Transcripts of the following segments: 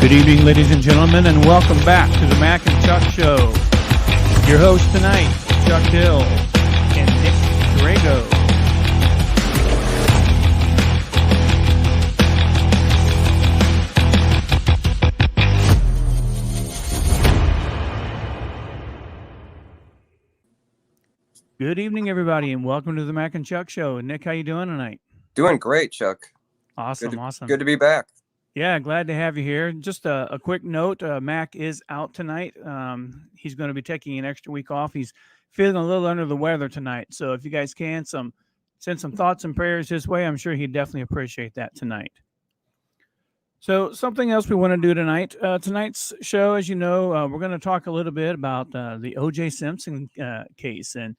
Good evening, ladies and gentlemen, and welcome back to the Mac and Chuck Show. Your host tonight, Chuck Hill and Nick Drago. Good evening, everybody, and welcome to the Mac and Chuck Show. Nick, how you doing tonight? Doing great, Chuck. Awesome. Good to be back. Yeah, glad to have you here. Just a quick note, Mac is out tonight. He's going to be taking an extra week off. He's feeling a little under the weather tonight. So if you guys can, send some thoughts and prayers his way. I'm sure he'd definitely appreciate that tonight. So something else we want to do tonight. Tonight's show, as you know, we're going to talk a little bit about the O.J. Simpson case. And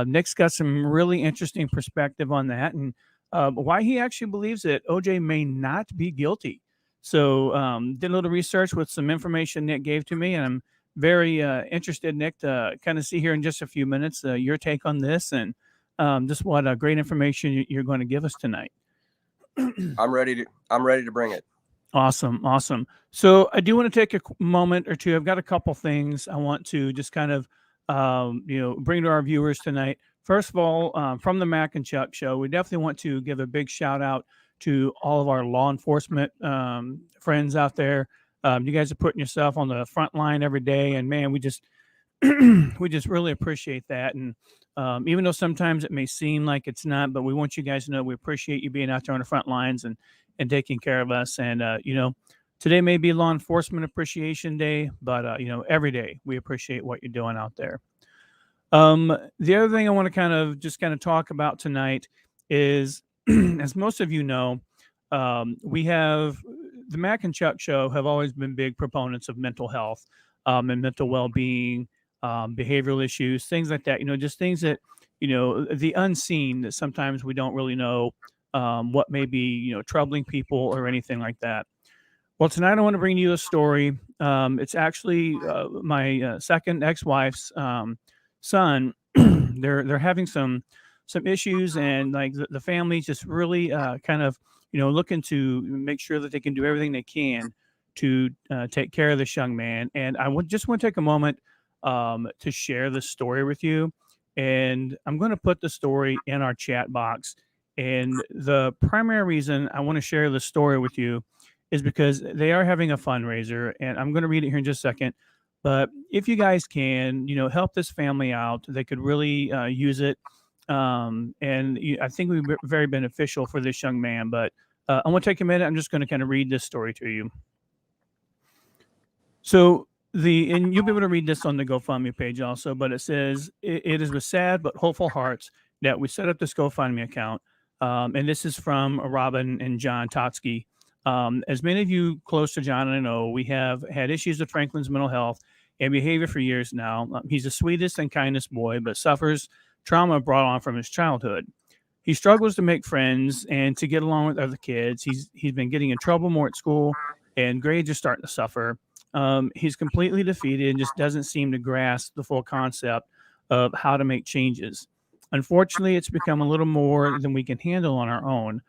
Nick's got some really interesting perspective on that and why he actually believes that O.J. may not be guilty. So did a little research with some information Nick gave to me, and I'm very interested, Nick, to kind of see here in just a few minutes your take on this and just what great information you're going to give us tonight. I'm ready to bring it. Awesome. So I do want to take a moment or two. I've got a couple things I want to just kind of bring to our viewers tonight. First of all, from the Mac and Chuck Show, we definitely want to give a big shout out to all of our law enforcement friends out there. You guys are putting yourself on the front line every day, and man, we just really appreciate that. And even though sometimes it may seem like it's not, but we want you guys to know we appreciate you being out there on the front lines and taking care of us. And today may be Law Enforcement Appreciation Day, but every day we appreciate what you're doing out there. The other thing I want to kind of talk about tonight is, as most of you know, we have the Mac and Chuck Show have always been big proponents of mental health and mental well-being, behavioral issues, things like that. Just things that, the unseen that sometimes we don't really know what may be, troubling people or anything like that. Well, tonight I want to bring you a story. It's actually my second ex-wife's son. They're having some issues, and like the family's just really kind of looking to make sure that they can do everything they can to take care of this young man. And I just want to take a moment to share this story with you, and I'm going to put the story in our chat box. And the primary reason I want to share this story with you is because they are having a fundraiser, and I'm going to read it here in just a second. But if you guys can, help this family out, they could really use it. And I think it would be very beneficial for this young man. But I want to take a minute. I'm just going to kind of read this story to you. So and you'll be able to read this on the GoFundMe page also. But it says, it is with sad but hopeful hearts that we set up this GoFundMe account. And this is from Robin and John Totsky. As many of you close to John and I know, we have had issues with Franklin's mental health and behavior for years now. He's the sweetest and kindest boy, but suffers trauma brought on from his childhood. He struggles to make friends and to get along with other kids. He's been getting in trouble more at school, and grades are starting to suffer. He's completely defeated and just doesn't seem to grasp the full concept of how to make changes. Unfortunately, it's become a little more than we can handle on our own.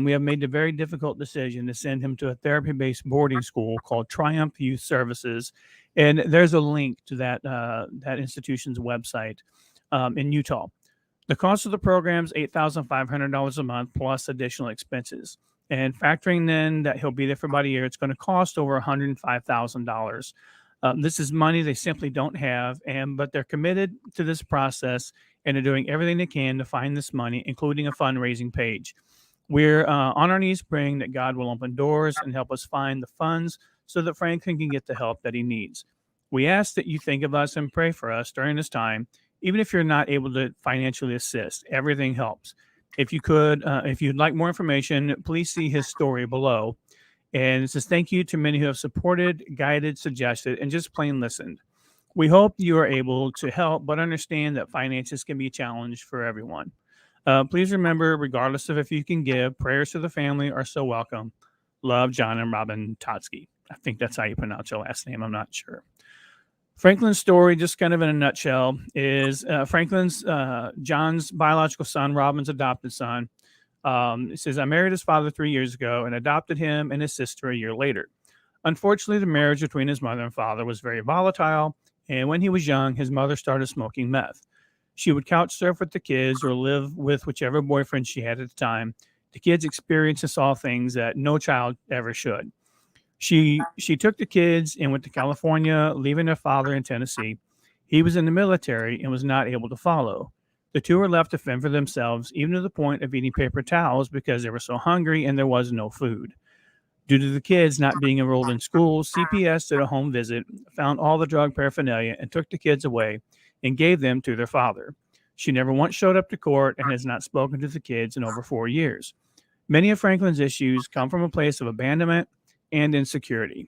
We have made the very difficult decision to send him to a therapy-based boarding school called Triumph Youth Services. And there's a link to that institution's website in Utah. The cost of the program is $8,500 a month plus additional expenses. And factoring in that he'll be there for about a year, it's going to cost over $105,000. This is money they simply don't have, but they're committed to this process and are doing everything they can to find this money, including a fundraising page. We're on our knees praying that God will open doors and help us find the funds so that Franklin can get the help that he needs. We ask that you think of us and pray for us during this time, even if you're not able to financially assist. Everything helps. If you'd like more information, please see his story below. And it says, thank you to many who have supported, guided, suggested, and just plain listened. We hope you are able to help, but understand that finances can be a challenge for everyone. Please remember, regardless of if you can give, prayers to the family are so welcome. Love, John and Robin Totsky. I think that's how you pronounce your last name. I'm not sure. Franklin's story, just kind of in a nutshell, is Franklin's John's biological son, Robin's adopted son. It says, I married his father 3 years ago and adopted him and his sister a year later. Unfortunately, the marriage between his mother and father was very volatile, and when he was young, his mother started smoking meth. She would couch surf with the kids or live with whichever boyfriend she had at the time. The kids experienced and saw things that no child ever should. She took the kids and went to California, leaving their father in Tennessee. He was in the military and was not able to follow. The two were left to fend for themselves, even to the point of eating paper towels because they were so hungry and there was no food. Due to the kids not being enrolled in school, CPS did a home visit, found all the drug paraphernalia, and took the kids away and gave them to their father. She never once showed up to court and has not spoken to the kids in over 4 years. Many of Franklin's issues come from a place of abandonment and insecurity.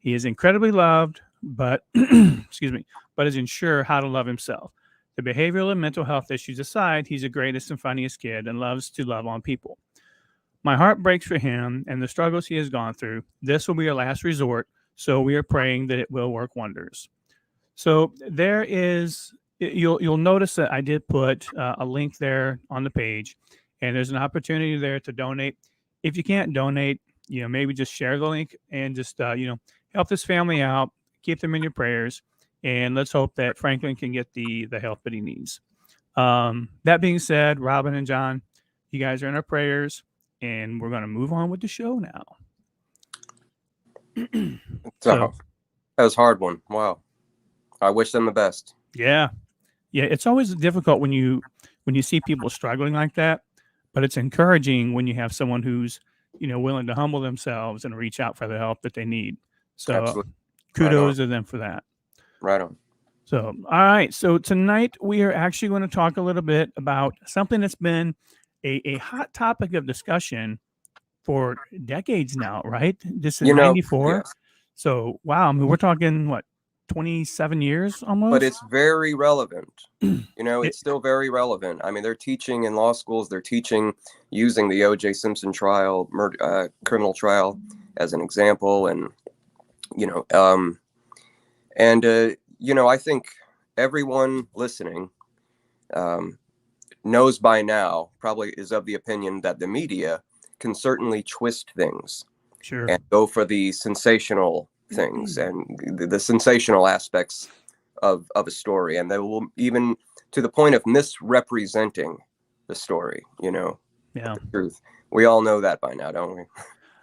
He is incredibly loved, but excuse me, but is unsure how to love himself. The behavioral and mental health issues aside, he's the greatest and funniest kid and loves to love on people. My heart breaks for him and the struggles he has gone through. This will be our last resort, so we are praying that it will work wonders. So there is, you'll notice that I did put a link there on the page, and there's an opportunity there to donate. If you can't donate, maybe just share the link and just help this family out, keep them in your prayers, and let's hope that Franklin can get the help that he needs. That being said, Robin and John, you guys are in our prayers, and we're going to move on with the show now. So that was a hard one. Wow. I wish them the best. Yeah. It's always difficult when you see people struggling like that, but it's encouraging when you have someone who's willing to humble themselves and reach out for the help that they need. So Absolutely. kudos to them for that. Right on. So, all right. So tonight we are actually going to talk a little bit about something that's been a hot topic of discussion for decades now, right? This is 94. Yes. So, wow. I mean, we're talking, what, 27 years almost? But it's very relevant. It's still very relevant. I mean, they're teaching in law schools, they're teaching using the O.J. Simpson trial, criminal trial as an example. And, I think everyone listening knows by now, probably is of the opinion that the media can certainly twist things. Sure. And go for the sensational things and the sensational aspects of a story. And they will even to the point of misrepresenting the story, the truth. We all know that by now, don't we?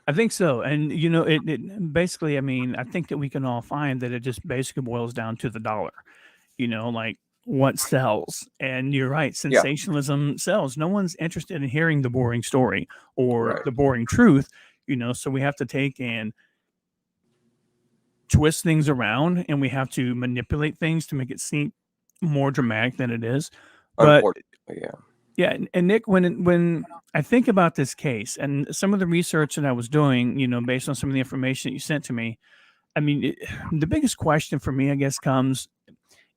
I think so. And, it basically, I mean, I think that we can all find that it just basically boils down to the dollar, like what sells. And you're right. Sensationalism sells. No one's interested in hearing the boring story or the boring truth, so we have to take and twist things around, and we have to manipulate things to make it seem more dramatic than it is. But yeah. And Nick, when I think about this case and some of the research that I was doing, based on some of the information that you sent to me, I mean, the biggest question for me, I guess,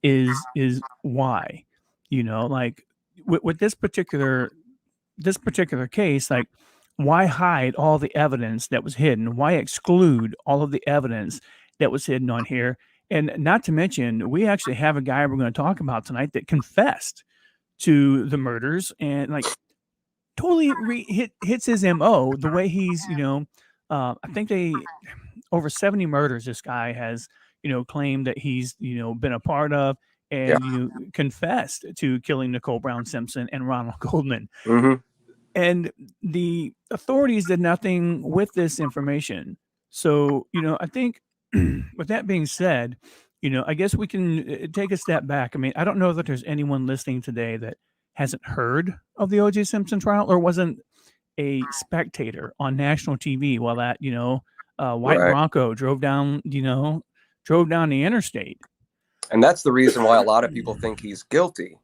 is why, like with this particular case, like why hide all the evidence that was hidden? Why exclude all of the evidence that was hidden on here? And not to mention, we actually have a guy we're going to talk about tonight that confessed to the murders and like totally hits his MO the way he's, I think over 70 murders this guy has, claimed that he's, been a part of and confessed to killing Nicole Brown Simpson and Ronald Goldman. Mm-hmm. And the authorities did nothing with this information. So, I think with that being said, I guess we can take a step back. I mean, I don't know that there's anyone listening today that hasn't heard of the O.J. Simpson trial or wasn't a spectator on national TV while that, white Bronco drove down the interstate. And that's the reason why a lot of people think he's guilty.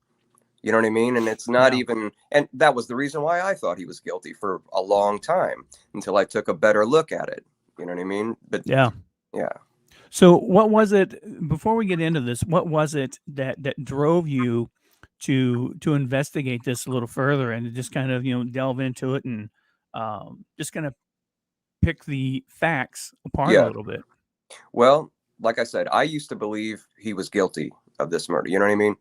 You know what I mean? And it's not even, and that was the reason why I thought he was guilty for a long time until I took a better look at it. You know what I mean? But yeah. So what was it, before we get into this, what was it that drove you to investigate this a little further and to just kind of, delve into it and just kind of pick the facts apart a little bit? Well, like I said, I used to believe he was guilty of this murder. You know what I mean?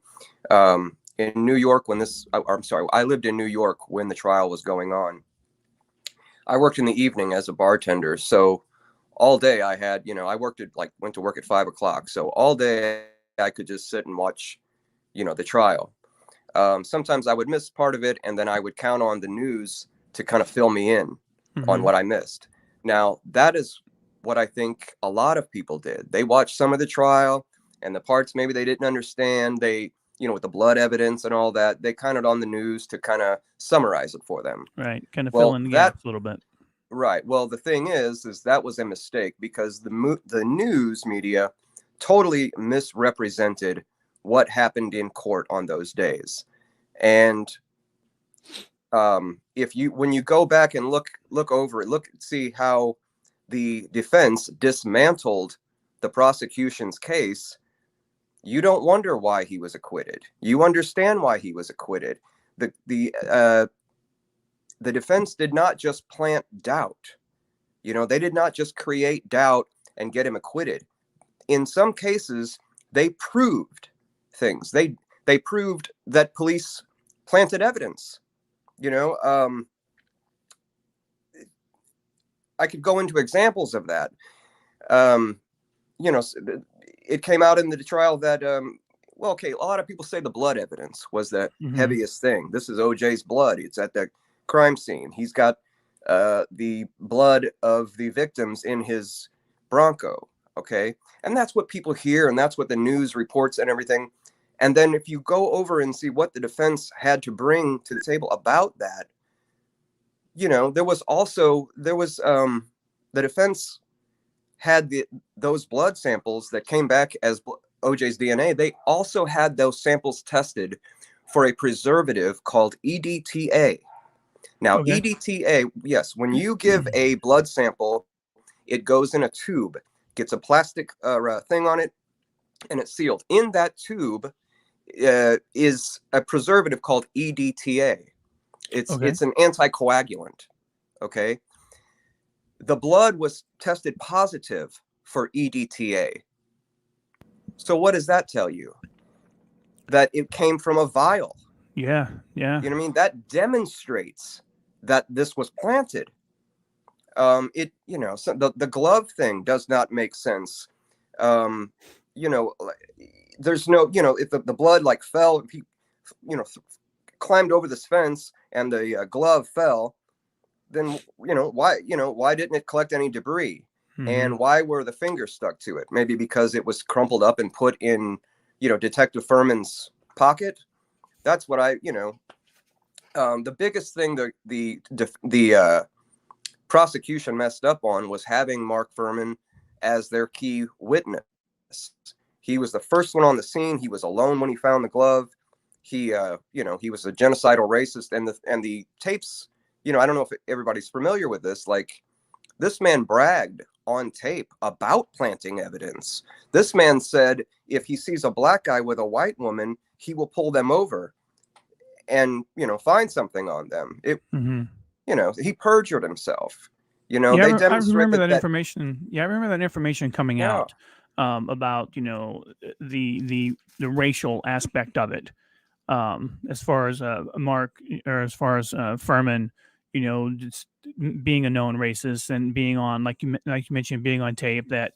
In New York, I lived in New York when the trial was going on. I worked in the evening as a bartender. So all day I had, I went to work at 5 o'clock. So all day I could just sit and watch, the trial. Sometimes I would miss part of it, and then I would count on the news to kind of fill me in on what I missed. Now, that is what I think a lot of people did. They watched some of the trial, and the parts maybe they didn't understand, with the blood evidence and all that, they counted on the news to kind of summarize it for them. Right. Kind of fill in the gaps a little bit. Right. Well, the thing is that was a mistake, because the news media totally misrepresented what happened in court on those days. And when you go back and look over it, see how the defense dismantled the prosecution's case, you don't wonder why he was acquitted. You understand why he was acquitted. The defense did not just plant doubt. They did not just create doubt and get him acquitted. In some cases, they proved things. They proved that police planted evidence. I could go into examples of that. It came out in the trial that, a lot of people say the blood evidence was the heaviest thing. This is OJ's blood. It's at the crime scene. He's got the blood of the victims in his Bronco. Okay. And that's what people hear, and that's what the news reports and everything. And then if you go over and see what the defense had to bring to the table about that, the defense had those blood samples that came back as OJ's DNA. They also had those samples tested for a preservative called EDTA. Now, EDTA, yes, when you give a blood sample, it goes in a tube, gets a plastic thing on it, and it's sealed. In that tube is a preservative called EDTA. It's an anticoagulant. Okay. The blood was tested positive for EDTA. So what does that tell you? That it came from a vial. Yeah. You know what I mean? That demonstrates that this was planted. So the glove thing does not make sense. There's no, if the blood fell, if he, climbed over this fence and the glove fell, then, why didn't it collect any debris? And why were the fingers stuck to it? Maybe because it was crumpled up and put in, Detective Furman's pocket. That's what the biggest thing the prosecution messed up on was having Mark Furman as their key witness. He was the first one on the scene. He was alone when he found the glove. He was a genocidal racist, and the tapes, I don't know if everybody's familiar with this. This man bragged on tape about planting evidence. This man said if he sees a black guy with a white woman, he will pull them over and, find something on them. He perjured himself. They demonstrated I remember that information. Yeah, I remember that information coming out about, the racial aspect of it. As far as Mark, or as far as Furman, just being a known racist and being on, like you mentioned, being on tape that,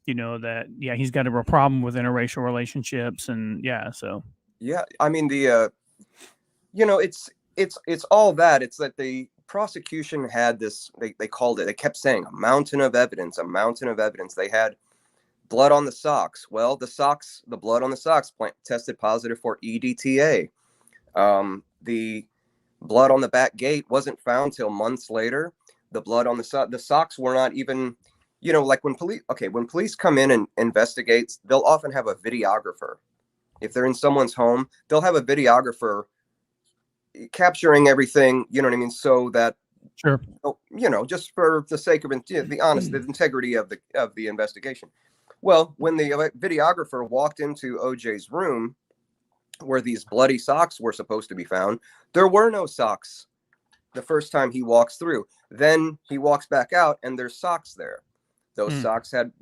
he's got a real problem with interracial relationships, and so. Yeah, I mean it's all that. It's that the prosecution had this. They called it. They kept saying a mountain of evidence. They had blood on the socks. Well, the blood on the socks tested positive for EDTA. The blood on the back gate wasn't found till months later. The blood on the socks were not even, when police come in and investigate, they'll often have a videographer. If they're in someone's home, they'll have a videographer capturing everything, so that, sure, just for the sake of the integrity of the investigation. Well, when the videographer walked into OJ's room where these bloody socks were supposed to be found, there were no socks the first time he walks through. Then he walks back out and there's socks there. Those socks had,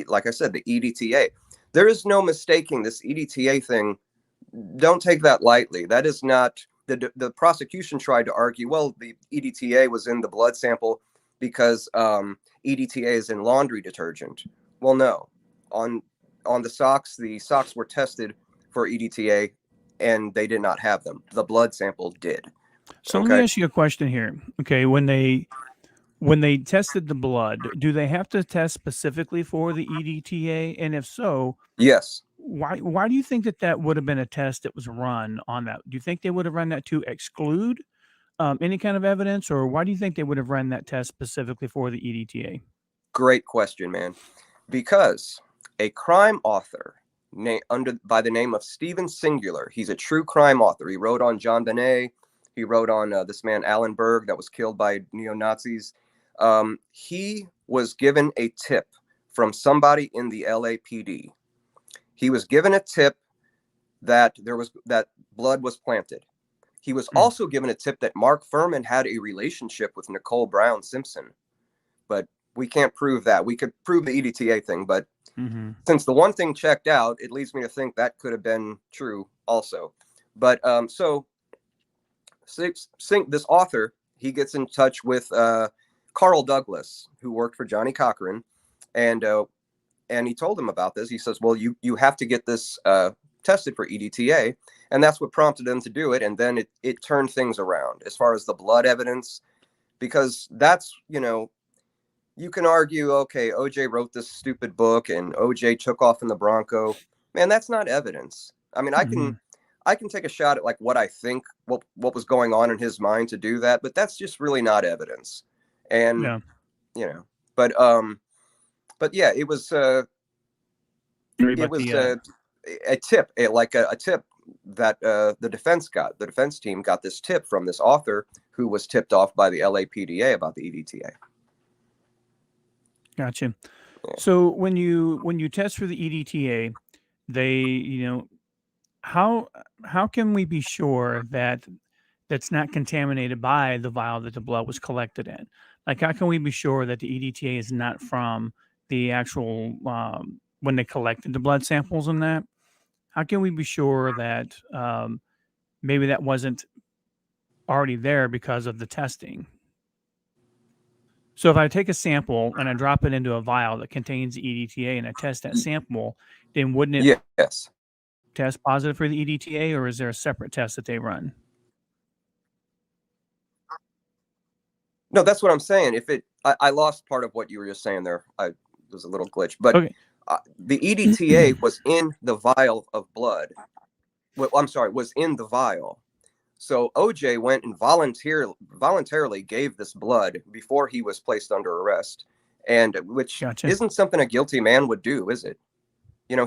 like I said, the EDTA. There is no mistaking this EDTA thing. Don't take that lightly. That is not, the prosecution tried to argue, well, the EDTA was in the blood sample. because EDTA is in laundry detergent. Well, no. On the socks were tested for EDTA, and they did not have them. The blood sample did. So let me Okay. ask you a question here. Okay, when they tested the blood, do they have to test specifically for the EDTA? And if so, Yes. why do you think that would have been a test that was run on that? Do you think they would have run that to exclude any kind of evidence, or why do you think they would have run that test specifically for the EDTA? Great question, man. Because a crime author by the name of Stephen Singular, he's a true crime author. He wrote on John Bonet. He wrote on this man Alan Berg that was killed by neo-Nazis. He was given a tip from somebody in the LAPD. He was given a tip that that blood was planted. He was also given a tip that Mark Furman had a relationship with Nicole Brown Simpson, but we can't prove that. We could prove the EDTA thing, but since the one thing checked out, it leads me to think that could have been true also. But so this author, he gets in touch with Carl Douglas, who worked for Johnny Cochran, and he told him about this. He says, well, you have to get this tested for EDTA, and that's what prompted them to do it. And then it turned things around as far as the blood evidence, because that's, you can argue, okay, OJ wrote this stupid book and OJ took off in the Bronco. Man, that's not evidence. I mean, I can take a shot at like what I think, what was going on in his mind to do that, but that's just really not evidence. And but yeah, it was a tip, a tip that the defense team got this tip from this author who was tipped off by the LAPDA about the EDTA. Gotcha. Yeah. So when you test for the EDTA, they, how can we be sure that that's not contaminated by the vial that the blood was collected in? Like, how can we be sure that the EDTA is not from the actual when they collected the blood samples and that? How can we be sure that maybe that wasn't already there because of the testing? So if I take a sample and I drop it into a vial that contains EDTA and I test that sample, then wouldn't it test positive for the EDTA, or is there a separate test that they run? No, that's what I'm saying. I lost part of what you were just saying there. There was a little glitch, but the EDTA was in the vial of blood. Well, I'm sorry, was in the vial. So OJ went and voluntarily gave this blood before he was placed under arrest, and which isn't something a guilty man would do, is it?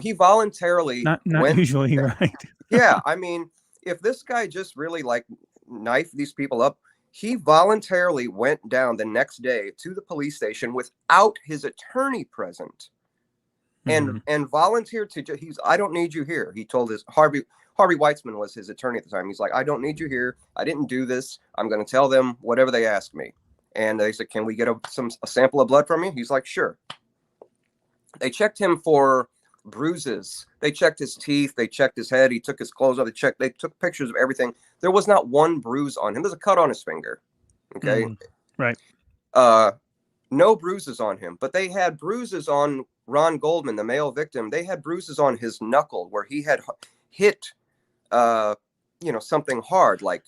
He voluntarily not usually, right? Yeah, I mean, if this guy just really like knifed these people up, he voluntarily went down the next day to the police station without his attorney present, and volunteered to. I don't need you here. He told his Harvey Weitzman was his attorney at the time. He's like, I don't need you here. I didn't do this. I'm going to tell them whatever they ask me. And they said, can we get a sample of blood from you? He's like, sure. They checked him for bruises. They checked his teeth. They checked his head. He took his clothes off. They took pictures of everything. There was not one bruise on him. There's a cut on his finger. Okay. Right. No bruises on him, but they had bruises on Ron Goldman, the male victim. They had bruises on his knuckle where he had hit something hard, like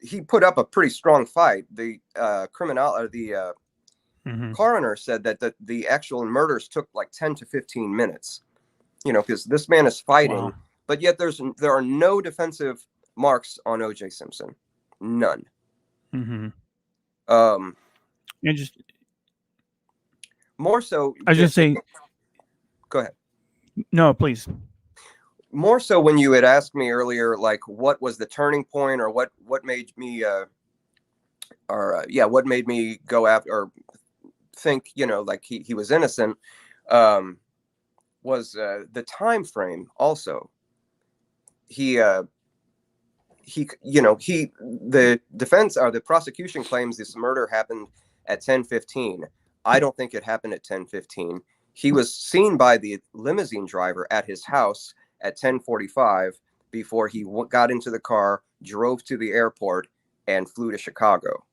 he put up a pretty strong fight. The coroner said that the actual murders took like 10 to 15 minutes, because this man is fighting, but yet there are no defensive marks on O.J. Simpson, none. Just more so. I was just saying. Go ahead. No, please. More so when you had asked me earlier, like what was the turning point, or what made me, what made me go after or think, like he was innocent, was the time frame. Also, the defense or the prosecution claims this murder happened at 10:15. I don't think it happened at 10:15. He was seen by the limousine driver at his house at 10:45 before he got into the car, drove to the airport, and flew to Chicago.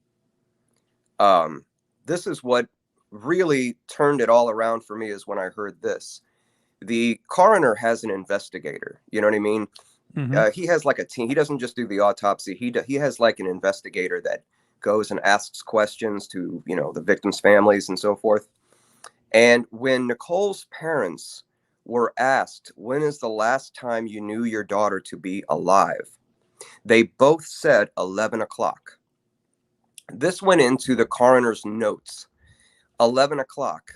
This is what really turned it all around for me, is when I heard this. The coroner has an investigator. You know what I mean? He has like a team. He doesn't just do the autopsy. He has like an investigator that goes and asks questions to, you know, the victims' families and so forth. And when Nicole's parents were asked, when is the last time you knew your daughter to be alive, they both said 11 o'clock. This went into the coroner's notes. 11 o'clock.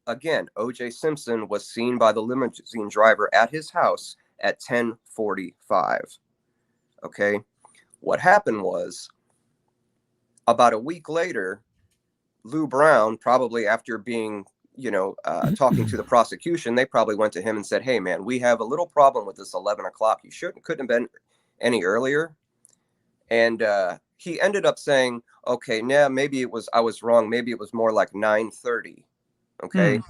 Again, O.J. Simpson was seen by the limousine driver at his house at 10:45. Okay. What happened was, about a week later, Lou Brown, probably after being, you know, talking to the prosecution, they probably went to him and said, hey, man, we have a little problem with this 11 o'clock. You couldn't have been any earlier. And he ended up saying, okay, nah, maybe I was wrong. Maybe it was more like 9:30. Okay.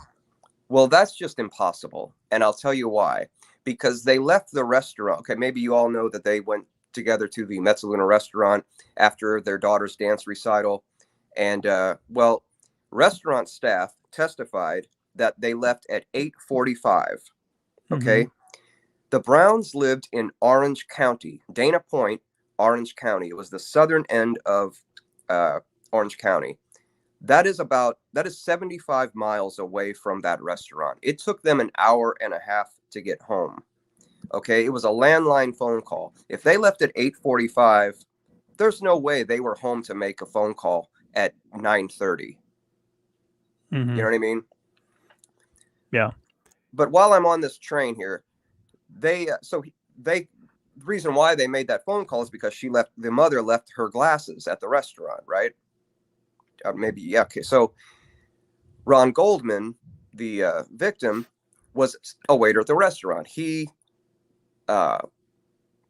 Well, that's just impossible. And I'll tell you why. Because they left the restaurant. Okay, maybe you all know that they went together to the Mezzaluna restaurant after their daughter's dance recital. And, well, restaurant staff testified that they left at 8:45. Okay. The Browns lived in Orange County, Dana Point, Orange County. It was the southern end of Orange County. That is 75 miles away from that restaurant. It took them an hour and a half to get home. Okay, it was a landline phone call. If they left at 8:45, there's no way they were home to make a phone call at 9:30. You know what I mean? Yeah. But while I'm on this train here, the reason why they made that phone call is because the mother left her glasses at the restaurant, right? Maybe, yeah. Okay. So Ron Goldman, the victim, was a waiter at the restaurant. He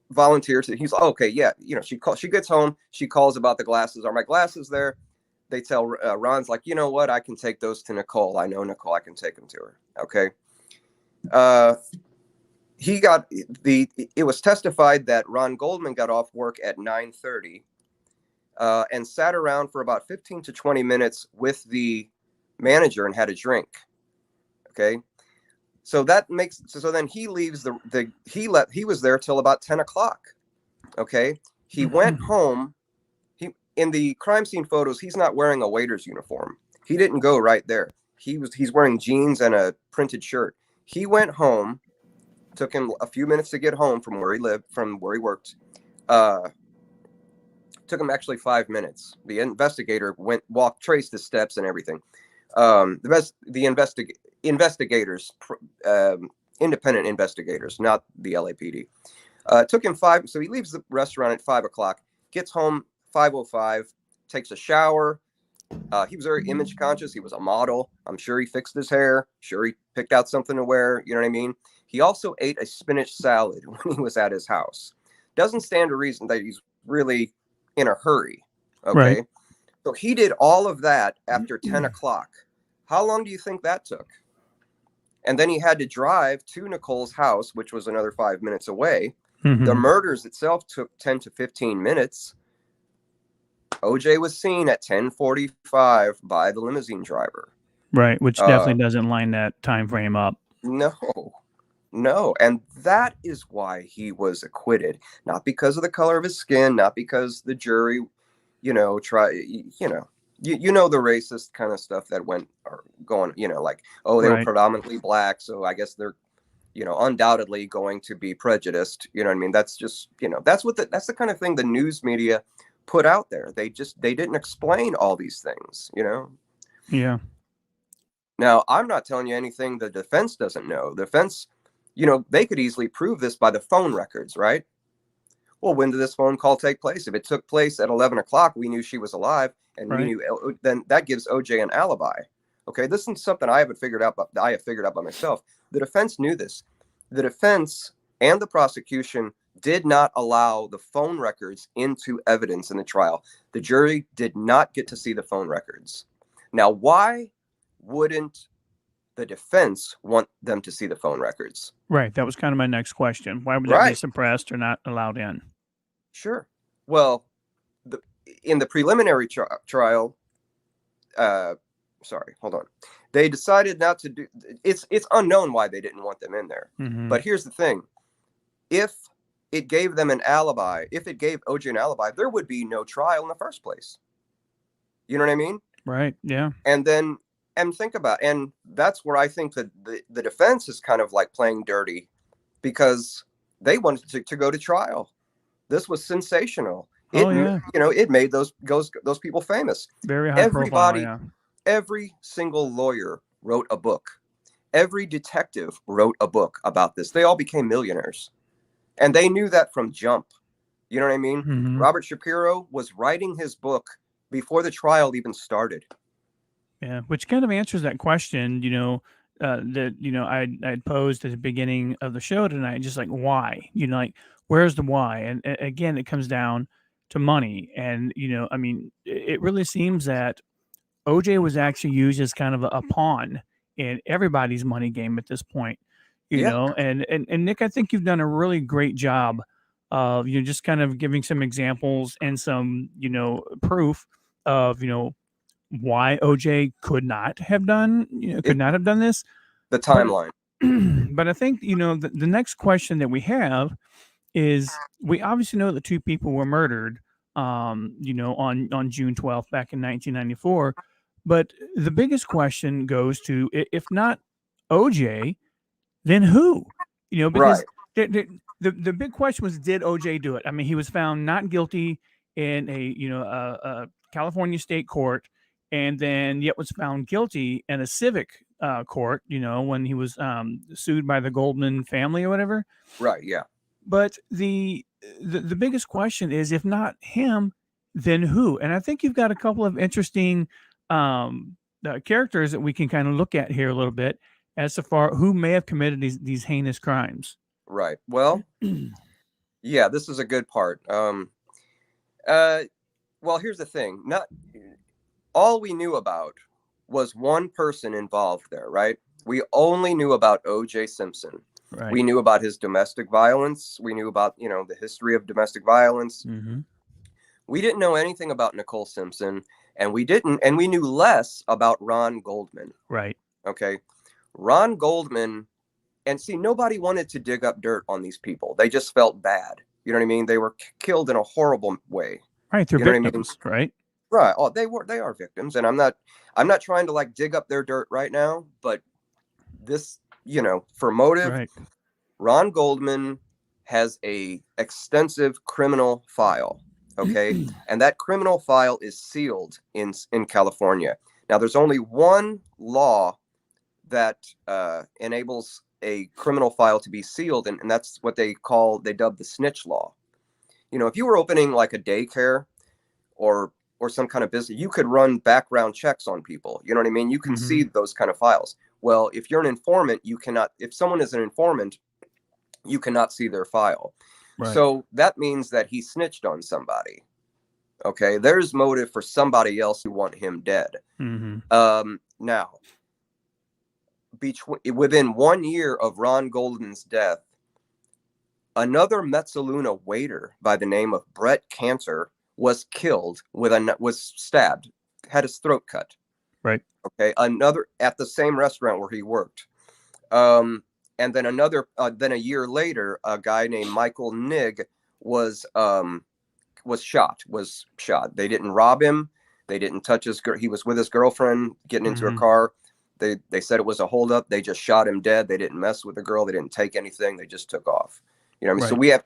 volunteers. He's like, okay, yeah. You know, she gets home. She calls about the glasses. Are my glasses there? They tell Ron's like, you know what? I can take those to Nicole. I know Nicole. I can take them to her. Okay. It was testified that Ron Goldman got off work at 9:30 and sat around for about 15 to 20 minutes with the manager and had a drink. Okay. So then he leaves he was there till about 10 o'clock. Okay. He went home. In the crime scene photos, he's not wearing a waiter's uniform. He didn't go right there. He's wearing jeans and a printed shirt. He went home. Took him a few minutes to get home from where he worked. Took him actually 5 minutes. The investigator traced his steps and everything. Investigators, independent investigators, not the LAPD. Took him so he leaves the restaurant at 5 o'clock, gets home 5:05, takes a shower. He was very image conscious. He was a model. I'm sure he fixed his hair. Sure, he picked out something to wear. You know what I mean? He also ate a spinach salad when he was at his house. Doesn't stand to reason that he's really in a hurry. Okay. Right. So he did all of that after 10 o'clock. How long do you think that took? And then he had to drive to Nicole's house, which was another 5 minutes away. The murders itself took 10 to 15 minutes. OJ was seen at 10:45 by the limousine driver. Right, which definitely doesn't line that time frame up. No. And that is why he was acquitted. Not because of the color of his skin, not because the jury, you know, the racist kind of stuff that went going, you know, like, oh, they were predominantly black, so I guess they're, you know, undoubtedly going to be prejudiced. You know what I mean? That's just, you know, that's the kind of thing the news media put out there. They didn't explain all these things, you know? Yeah. Now, I'm not telling you anything the defense doesn't know. The defense, you know, they could easily prove this by the phone records, right? Well, when did this phone call take place? If it took place at 11 o'clock, we knew she was alive, and we knew, then that gives OJ an alibi. Okay, this is something I have figured out by myself. The defense knew this. The defense and the prosecution did not allow the phone records into evidence in the trial. The jury did not get to see the phone records. Now, why wouldn't the defense want them to see the phone records? Right. That was kind of my next question. Why would that be suppressed or not allowed in? Sure. Well, in the preliminary trial, sorry, hold on. They decided not to do. It's unknown why they didn't want them in there. Mm-hmm. But here's the thing: if it gave them an alibi, if it gave OJ an alibi, there would be no trial in the first place. You know what I mean? Right. Yeah. And think about, and that's where I think that the defense is kind of like playing dirty, because they wanted to go to trial. This was sensational. Oh yeah. It made those people famous. Very high profile. Yeah. Every single lawyer wrote a book. Every detective wrote a book about this. They all became millionaires. And they knew that from jump. You know what I mean? Mm-hmm. Robert Shapiro was writing his book before the trial even started. Yeah, which kind of answers that question, that I'd posed at the beginning of the show tonight, just like why, like where's the why? And again, it comes down to money. And I mean, it really seems that OJ was actually used as kind of a pawn in everybody's money game at this point, Yeah. And Nick, I think you've done a really great job of just kind of giving some examples and some proof of why OJ could not have done this. The timeline. But I think the next question that we have is, we obviously know that two people were murdered on June 12th back in 1994, but the biggest question goes to, if not OJ, then who? Because Right. the big question was, did OJ do it? I mean, he was found not guilty in a California state court, and then yet was found guilty in a civic court, when he was sued by the Goldman family or whatever. Right. Yeah. But the biggest question is, if not him, then who? And I think you've got a couple of interesting characters that we can kind of look at here a little bit, as to far who may have committed these heinous crimes. Right. Well, yeah, this is a good part. Well, here's the thing. Not all we knew about was one person involved there, right? We only knew about O.J. Simpson. Right. We knew about his domestic violence. We knew about, the history of domestic violence. Mm-hmm. We didn't know anything about Nicole Simpson, and we knew less about Ron Goldman. Right. Okay. Ron Goldman, and see, nobody wanted to dig up dirt on these people. They just felt bad. You know what I mean? They were killed in a horrible way. Right. They're victims, right? Right. Oh, they are victims. And I'm not trying to like dig up their dirt right now, but this, for motive, right. Ron Goldman has a extensive criminal file. Okay. And that criminal file is sealed in California. Now, there's only one law that enables a criminal file to be sealed, and that's what they dub the snitch law. If you were opening like a daycare or some kind of business, you could run background checks on people. You know what I mean? You can see those kind of files. Well, if you're an informant, you cannot. If someone is an informant, you cannot see their file. Right. So that means that he snitched on somebody. Okay, there's motive for somebody else who want him dead. Mm-hmm. Now, within 1 year of Ron Goldman's death, another Metzaluna waiter by the name of Brett Cantor was killed was stabbed, had his throat cut. Right. Okay. Another at the same restaurant where he worked. And then then a year later, a guy named Michael Nigg was shot. They didn't rob him. They didn't touch his girl. He was with his girlfriend getting into a car. They said it was a holdup. They just shot him dead. They didn't mess with the girl. They didn't take anything. They just took off. You know what I mean? Right. So we have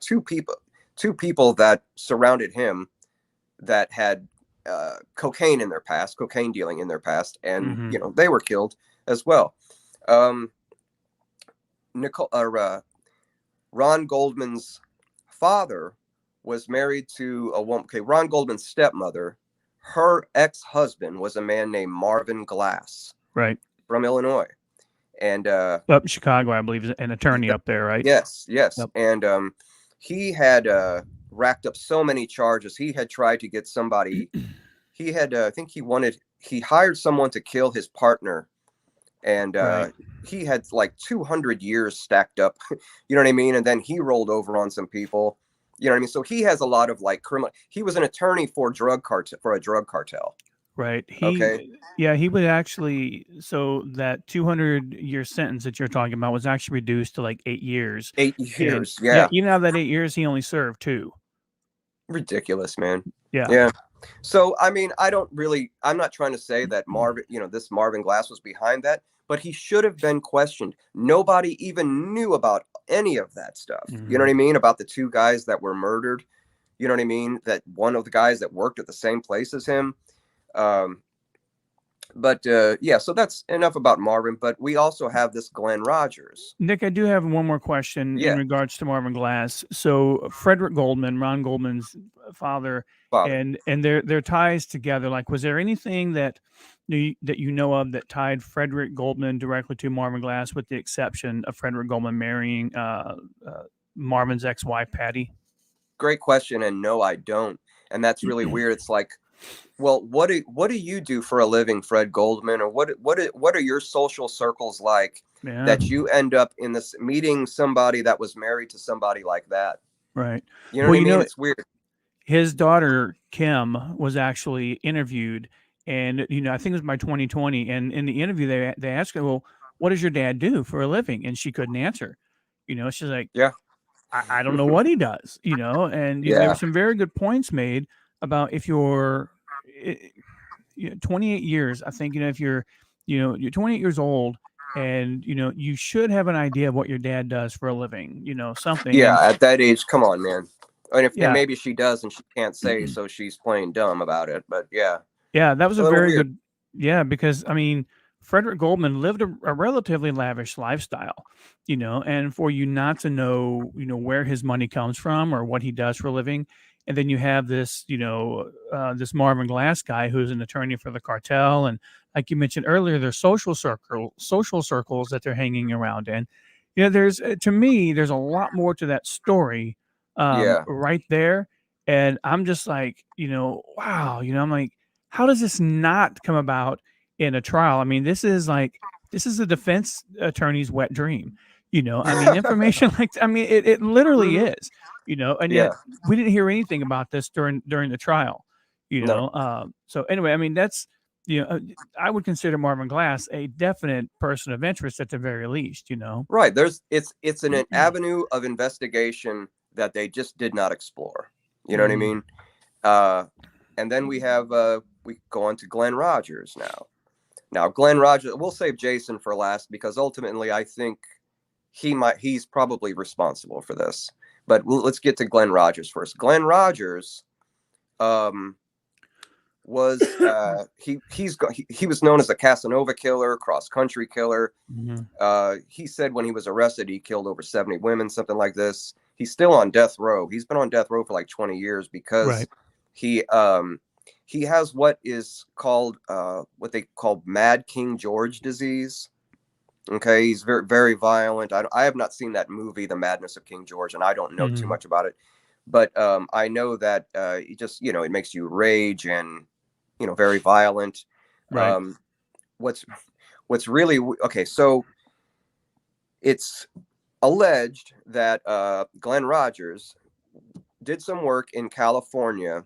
two people that surrounded him that had cocaine dealing in their past, and they were killed as well. Ron Goldman's father was married to a woman. Okay, Ron Goldman's stepmother, her ex-husband was a man named Marvin Glass. Right. From Illinois, and up in Chicago, I believe, is an attorney up there, right? Yes. Yep. And he had racked up so many charges. He had tried to get somebody. He had, I think he hired someone to kill his partner, and he had like 200 years stacked up. You know what I mean? And then he rolled over on some people. You know what I mean? So he has a lot of like criminal. He was an attorney for a drug cartel. Right. Okay, Yeah, he would actually, so that 200-year sentence that you're talking about was actually reduced to like 8 years. 8 years. And yeah, Yeah, even out of that 8 years, he only served 2. ridiculous, man. Yeah. Yeah. So I mean, I'm not trying to say that Marvin, this Marvin Glass was behind that, but he should have been questioned. Nobody even knew about any of that stuff. You know what I mean? About the 2 guys that were murdered. You know what I mean? That one of the guys that worked at the same place as him. But yeah, so that's enough about Marvin. But we also have this Glenn Rogers. Nick, I do have one more question in Yeah, regards to Marvin Glass. So Frederick Goldman, Ron Goldman's father, father. and their ties together. Like, was there anything that you know of that tied Frederick Goldman directly to Marvin Glass, with the exception of Frederick Goldman marrying Marvin's ex-wife Patty? Great question, and no, I don't. And that's really weird. It's like, well, what do you do for a living, Fred Goldman, or what are your social circles like Yeah. that you end up in this meeting somebody that was married to somebody like that? Right. You know Well, what I mean? It's weird. his daughter Kim was actually interviewed, and I think it was by 2020. And in the interview, they asked her, "Well, what does your dad do for a living?" And she couldn't answer. She's like, Yeah, I don't know what he does, and there were yeah, some very good points made about if you're 28 years, I think, if you're 28 years old, and, you should have an idea of what your dad does for a living, something. yeah. And At that age, come on, man. And yeah, maybe she does, and she can't say, so she's playing dumb about it. But yeah, yeah, that was a a little very weird. good, yeah, because I mean, Frederick Goldman lived a relatively lavish lifestyle, and for you not to know, where his money comes from or what he does for a living, and then you have this, this Marvin Glass guy who's an attorney for the cartel, and like you mentioned earlier, their social circles that they're hanging around in. There's to me, there's a lot more to that story, Yeah, right there, and I'm just like, wow, I'm like, how does this not come about in a trial? I mean, this is a defense attorney's wet dream. I mean, information like, I mean, it literally Mhm. is, and Yeah. yet we didn't hear anything about this during the trial. No. So anyway, I mean, that's, I would consider Marvin Glass a definite person of interest at the very least. Right. It's an avenue of investigation that they just did not explore. You know what I Mhm. mean? And then we go on to Glenn Rogers now. Now, Glenn Rogers, we'll save Jason for last because ultimately I think he's probably responsible for this. But let's get to Glenn Rogers first. Glenn Rogers was he was known as a Casanova killer, cross country killer. Mhm. He said when he was arrested, he killed over 70 women, something like this. He's still on death row. He's been on death row for like 20 years because Right. he has what is called what they call Mad King George disease. Okay, he's very, very violent. I have not seen that movie, The Madness of King George, and I don't know too Mhm. much about it. But I know that it just, it makes you rage and, very violent. Right. What's really okay? So it's alleged that Glenn Rogers did some work in California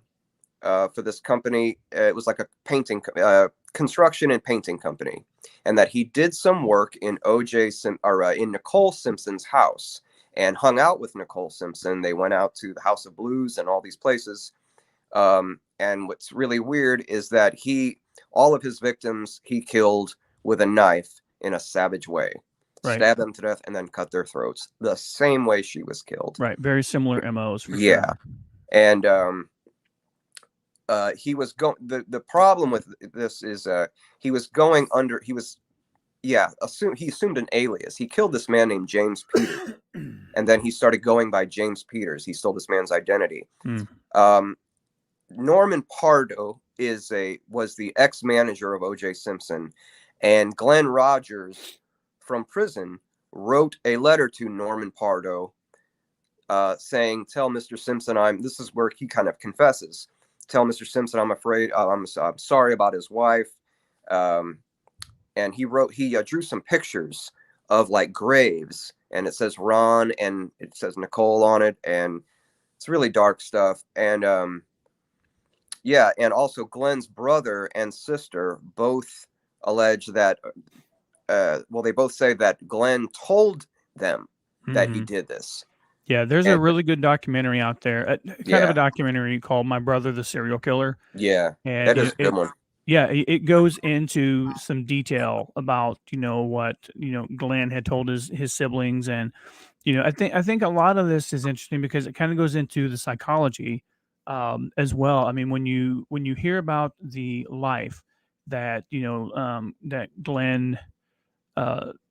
for this company. It was like a construction and painting company, and that he did some work in in Nicole Simpson's house and hung out with Nicole Simpson. They went out to the House of Blues and all these places. And what's really weird is that all of his victims he killed with a knife in a savage way, Right. stabbed them to death, and then cut their throats the same way she was killed. Right. Very similar MOs for sure. Yeah, and he was going. The problem with this is he was going under. He was he assumed an alias. He killed this man named James Peters, and then he started going by James Peters. He stole this man's identity. Mm. Norman Pardo was the ex-manager of O.J. Simpson, and Glenn Rogers from prison wrote a letter to Norman Pardo saying, "Tell Mr. Simpson this is where he kind of confesses. Tell Mr. Simpson I'm afraid I'm sorry about his wife." And he drew some pictures of like graves, and it says Ron and it says Nicole on it, and It's really dark stuff. And yeah, and also Glenn's brother and sister both allege that well, they both say that Glenn told them that he did this. Yeah, there's a And really good documentary out there, kind of a documentary called "My Brother the Serial Killer." Yeah, And that is a good one. yeah, it goes into some detail about what Glenn had told his siblings, and I think a lot of this is interesting because it kind of goes into the psychology as well. I mean, when you hear about the life that that Glenn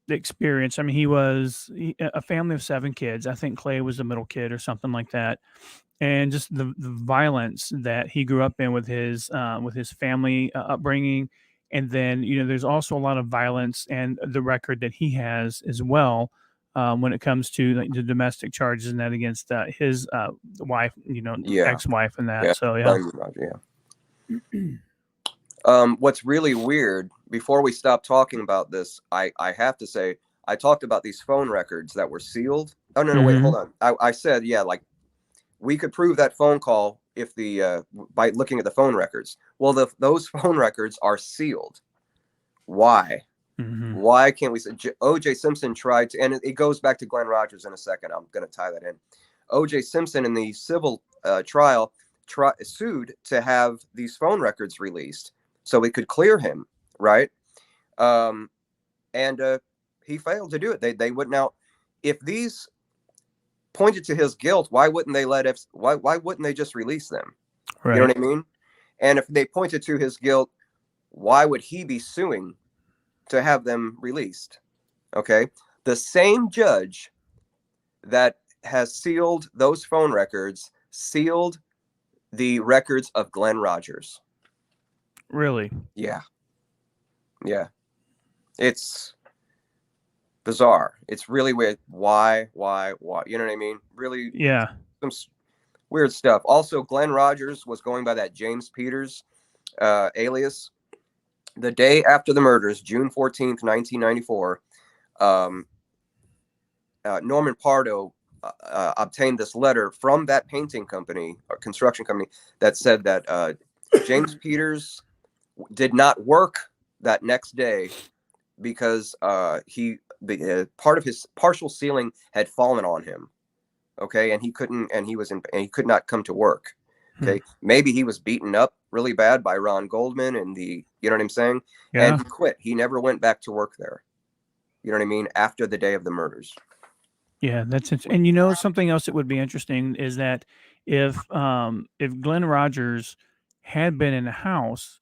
experienced. I mean, a family of 7 kids. I think Clay was the middle kid or something like that, and just the violence that he grew up in with his family upbringing. And then there's also a lot of violence and the record that he has as well, when it comes to like the domestic charges and that against his wife, ex-wife, and that. Yeah, So yeah. What's really weird, before we stop talking about this, I have to say, I talked about these phone records that were sealed. Oh, no, wait, hold on. I said, yeah, like we could prove that phone call if by looking at the phone records. Well, those phone records are sealed. Why? Why can't we say O.J. Simpson tried to, and it goes back to Glenn Rogers in a second. I'm going to tie that in. O.J. Simpson in the civil trial sued to have these phone records released so it could clear him, right? And he failed to do it. They wouldn't. Now, if these pointed to his guilt, why wouldn't they why wouldn't they just release them? Right. You know what I mean? And if they pointed to his guilt, why would he be suing to have them released? Okay. The same judge that has sealed those phone records sealed the records of Glenn Rogers. Really? Yeah. Yeah. It's bizarre. It's really weird. Why? You know what I mean? Really? Yeah. Some weird stuff. Also, Glenn Rogers was going by that James Peters alias. The day after the murders, June 14th, 1994, Norman Pardo obtained this letter from that painting company or construction company that said that James Peters did not work that next day because part of his partial ceiling had fallen on him. Okay, and he could not come to work. Okay, maybe he was beaten up really bad by Ron Goldman and you know what I'm saying? Yeah. And he quit. He never went back to work there. You know what I mean? After the day of the murders. Yeah, that's interesting. And something else that would be interesting is that if Glenn Rogers had been in the house,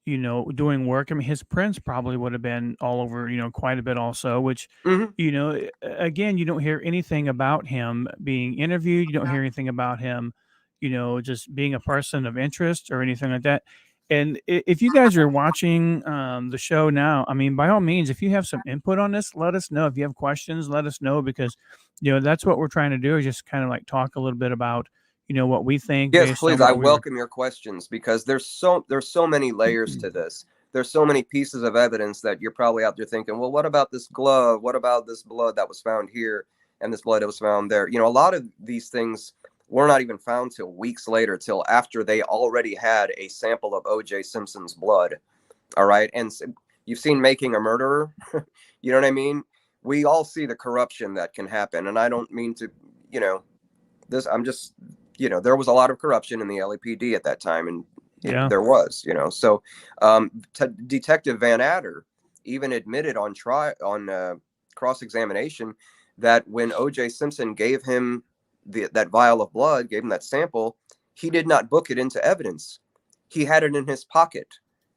doing work, I mean, his prints probably would have been all over, quite a bit also, which, again, you don't hear anything about him being interviewed. You don't hear anything about him, just being a person of interest or anything like that. And if you guys are watching the show now, I mean, by all means, if you have some input on this, let us know. If you have questions, let us know, because, that's what we're trying to do, is just kind of like talk a little bit about, what we think. Yes, please. I welcome your questions, because there's so many layers to this. There's so many pieces of evidence that you're probably out there thinking, well, what about this glove? What about this blood that was found here and this blood that was found there? A lot of these things were not even found till weeks later, till after they already had a sample of O.J. Simpson's blood. All right. And you've seen Making a Murderer. You know what I mean? We all see the corruption that can happen. And I don't mean to, I'm just, there was a lot of corruption in the LAPD at that time. And there was, so Detective Van Adder even admitted on cross-examination that when O.J. Simpson gave him that vial of blood, gave him that sample, he did not book it into evidence. He had it in his pocket,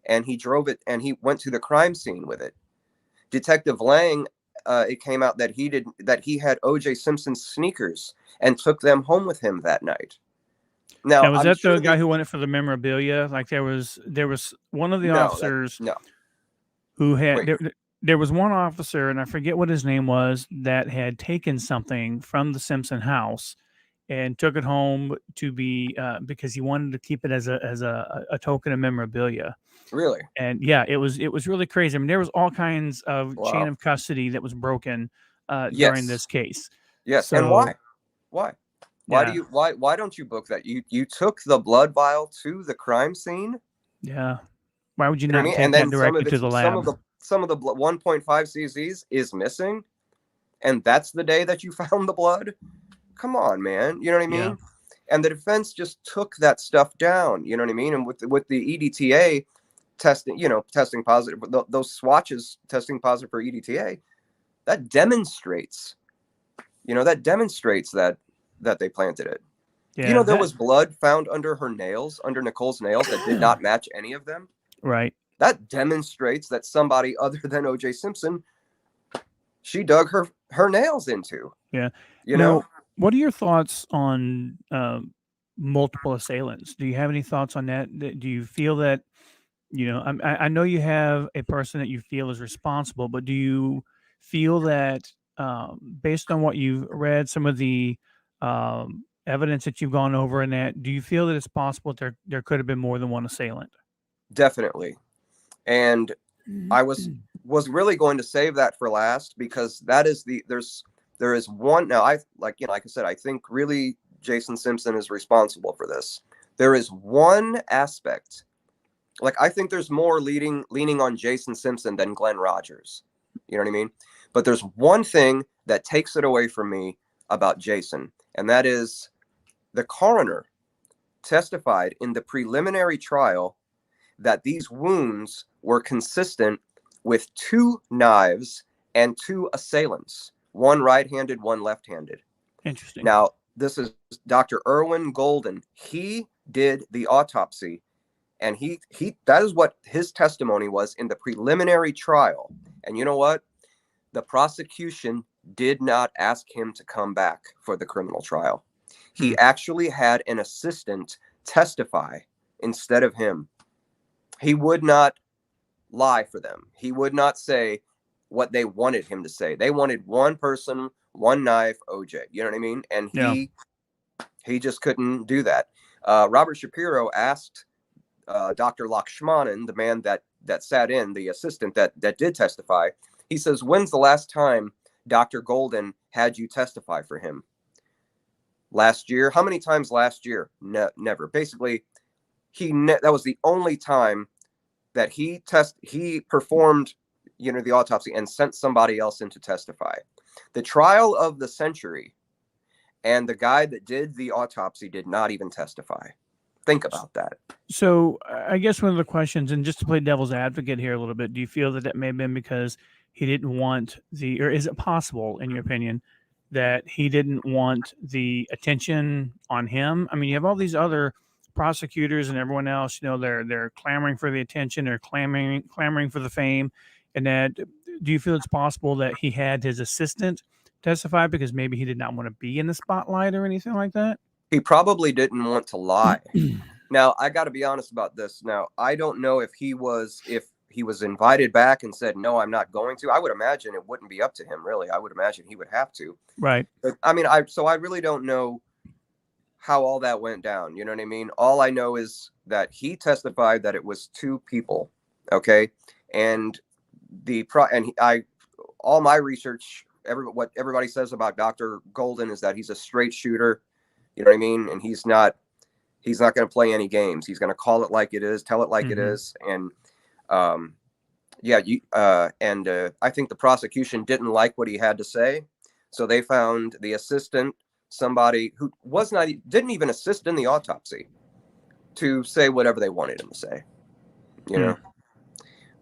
and he drove it, and he went to the crime scene with it. Detective Lang, it came out that he had O.J. Simpson's sneakers and took them home with him that night. Now, was that the guy who went it for the memorabilia? Like there was one of the officers who had there was one officer, and I forget what his name was, that had taken something from the Simpson house and took it home to be because he wanted to keep it as a token of memorabilia. Really? And yeah, it was really crazy. I mean, there was all kinds of chain of custody that was broken during this case. Yes. So, and why? Why? Yeah. Why don't you book that? You took the blood vial to the crime scene. Yeah. Why would you You know what I not mean? take And that then directly to the lab? some of the 1.5 cc's is missing, and that's the day that you found the blood. Come on, man. You know what I Yeah. mean? And the defense just took that stuff down. You know what I mean? And with the EDTA testing, testing positive, those swatches testing positive for EDTA, that demonstrates, that they planted it. Yeah. There was blood found under her nails, under Nicole's nails, that did not match any of them. Right. That demonstrates that somebody other than O.J. Simpson, she dug her nails into. Yeah. You Now, know? what are your thoughts on multiple assailants? Do you have any thoughts on that? Do you feel that, I know you have a person that you feel is responsible, but do you feel that based on what you've read, some of the evidence that you've gone over in that, do you feel that it's possible that there could have been more than one assailant? Definitely. And I was really going to save that for last, because that is there is one. Now, like I said, I think really Jason Simpson is responsible for this. There is one aspect, like I think there's more leaning on Jason Simpson than Glenn Rogers. You know what I mean? But there's one thing that takes it away from me about Jason, and that is the coroner testified in the preliminary trial that these wounds were consistent with 2 knives and 2 assailants, one right-handed, one left-handed. Interesting. Now, this is Dr. Irwin Golden. He did the autopsy, and he that is what his testimony was in the preliminary trial. And you know what? The prosecution did not ask him to come back for the criminal trial. He actually had an assistant testify instead of him. He would not lie for them. He would not say what they wanted him to say. They wanted one person, one knife, OJ. You know what I mean? And he just couldn't do that. Robert Shapiro asked Dr. Lakshmanan, the man that sat in, the assistant that did testify. He says, "When's the last time Dr. Golden had you testify for him?" Last year. How many times last year? Never. Basically, that was the only time that he performed, the autopsy and sent somebody else in to testify. The trial of the century, and the guy that did the autopsy did not even testify. Think about that. So I guess one of the questions, and just to play devil's advocate here a little bit, do you feel that may have been because he didn't want or is it possible, in your opinion, that he didn't want the attention on him? I mean, you have all these other prosecutors and everyone else, they're clamoring for the attention, they're clamoring for the fame. And that, do you feel it's possible that he had his assistant testify because maybe he did not want to be in the spotlight or anything like that? He probably didn't want to lie. Now, I got to be honest about this. Now, I don't know if he was invited back and said, "No, I'm not going to." I would imagine it wouldn't be up to him, really. I would imagine he would have to. Right. But, I mean, I really don't know how all that went down. You know what I mean? All I know is that he testified that it was 2 people. Okay. And all my research, what everybody says about Dr. Golden is that he's a straight shooter. You know what I mean? And he's not going to play any games. He's going to call it like it is, tell it like it is. And, I think the prosecution didn't like what he had to say. So they found the assistant, somebody who didn't even assist in the autopsy, to say whatever they wanted him to say,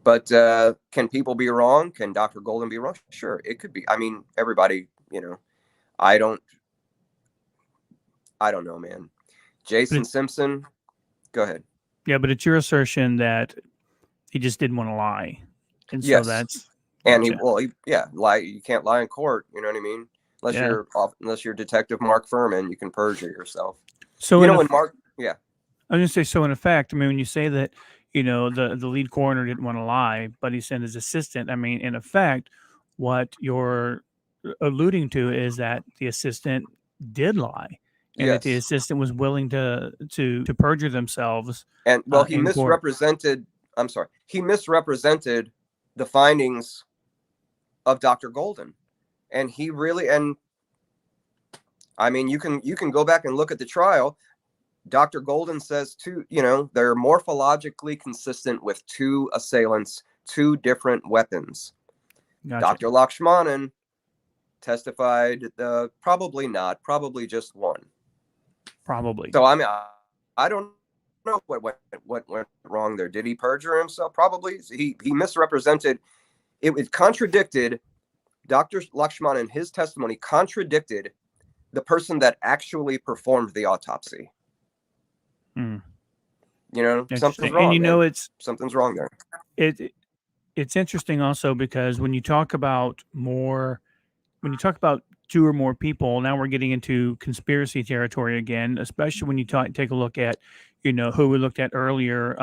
But can people be wrong? Can Dr. Golden be wrong? Sure, it could be. I mean, everybody, I don't know, man. Jason Simpson, go ahead. Yeah, but it's your assertion that he just didn't want to lie. And so that's... And lie. You can't lie in court. You know what I mean? Unless you're Detective Mark Furman, you can perjure yourself. So when Mark, I was going to say, so in effect, I mean, when you say that, the lead coroner didn't want to lie, but he sent his assistant, I mean, in effect, what you're alluding to is that the assistant did lie, and that the assistant was willing to perjure themselves. And he misrepresented. I'm sorry, he misrepresented the findings of Dr. Golden, and he really, and I mean, you can go back and look at the trial. Dr. Golden says they're morphologically consistent with two assailants, two different weapons. Gotcha. Dr. Lakshmanan testified, probably not, probably just one. Probably. So I mean, I don't know what went wrong there. Did he perjure himself? Probably. He misrepresented. It contradicted Dr. Lakshmanan. His testimony contradicted the person that actually performed the autopsy. Something's wrong. And something's wrong there. It's interesting also because when you talk about two or more people, now we're getting into conspiracy territory again, especially when you take a look at, who we looked at earlier,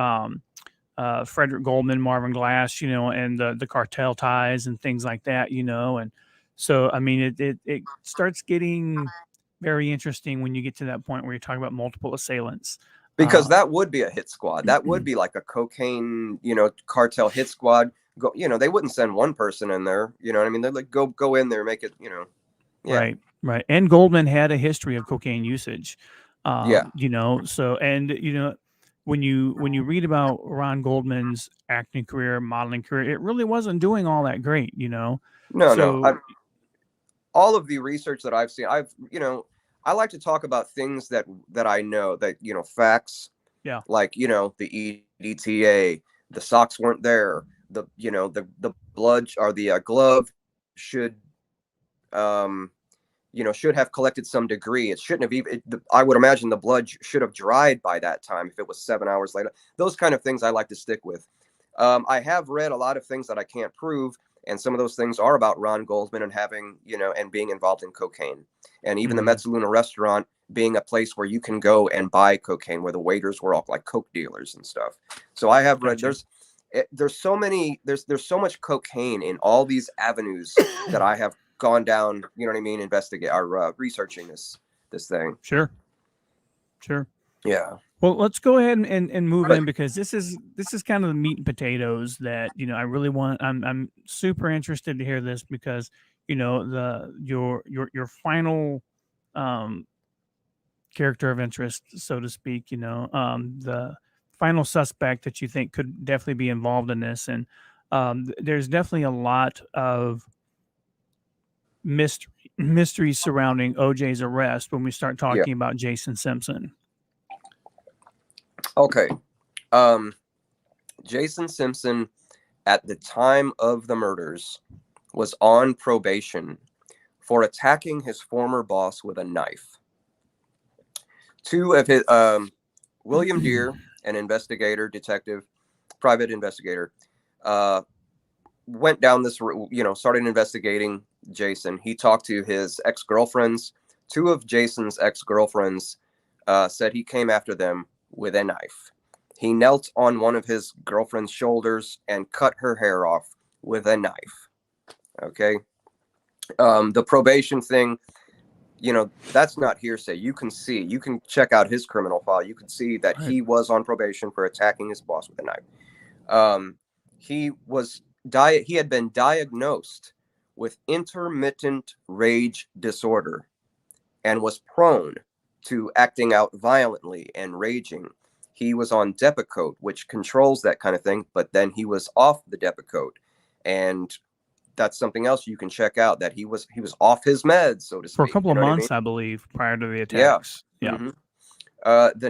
Frederick Goldman, Marvin Glass, and the cartel ties and things like that, and so, I mean, it starts getting very interesting when you get to that point where you're talking about multiple assailants. Because that would be a hit squad. That would be like a cocaine, cartel hit squad. They wouldn't send one person in there. You know what I mean? They're like, go in there, make it, Yeah. Right. And Goldman had a history of cocaine usage. Yeah. So, and, when you read about Ron Goldman's acting career, modeling career, it really wasn't doing all that great, No. All of the research that I've seen, I like to talk about things that I know, that, facts. Yeah. Like, the EDTA, the socks weren't there. The blood or the glove should have collected some degree. It shouldn't have even, I would imagine the blood should have dried by that time if it was 7 hours later. Those kind of things I like to stick with. I have read a lot of things that I can't prove. And some of those things are about Ron Goldman and having, and being involved in cocaine. And even the Mezzaluna restaurant being a place where you can go and buy cocaine, where the waiters were all like coke dealers and stuff. So I have read, there's so much cocaine in all these avenues that I have gone down, researching this thing. Sure. Yeah. Well, let's go ahead and move in, because this is kind of the meat and potatoes that, I really want. I'm super interested to hear this, because, your final character of interest, so to speak, the final suspect that you think could definitely be involved in this. And there's definitely a lot of mystery surrounding OJ's arrest when we start talking about Jason Simpson. Okay. Jason Simpson, at the time of the murders, was on probation for attacking his former boss with a knife. Two of his, William Deere, an investigator, private investigator, went down this, started investigating Jason. He talked to his ex-girlfriends. Two of Jason's ex-girlfriends said he came after them with a knife. He knelt on one of his girlfriend's shoulders and cut her hair off with a knife. Okay. The probation thing, that's not hearsay. You can check out his criminal file. You can see that he was on probation for attacking his boss with a knife. He had been diagnosed with intermittent rage disorder and was prone to acting out violently and raging. He was on Depakote, which controls that kind of thing, but then he was off the Depakote, and that's something else you can check out, that he was off his meds, so to speak, for a couple of months, I believe, prior to the attacks. Yeah. Mm-hmm.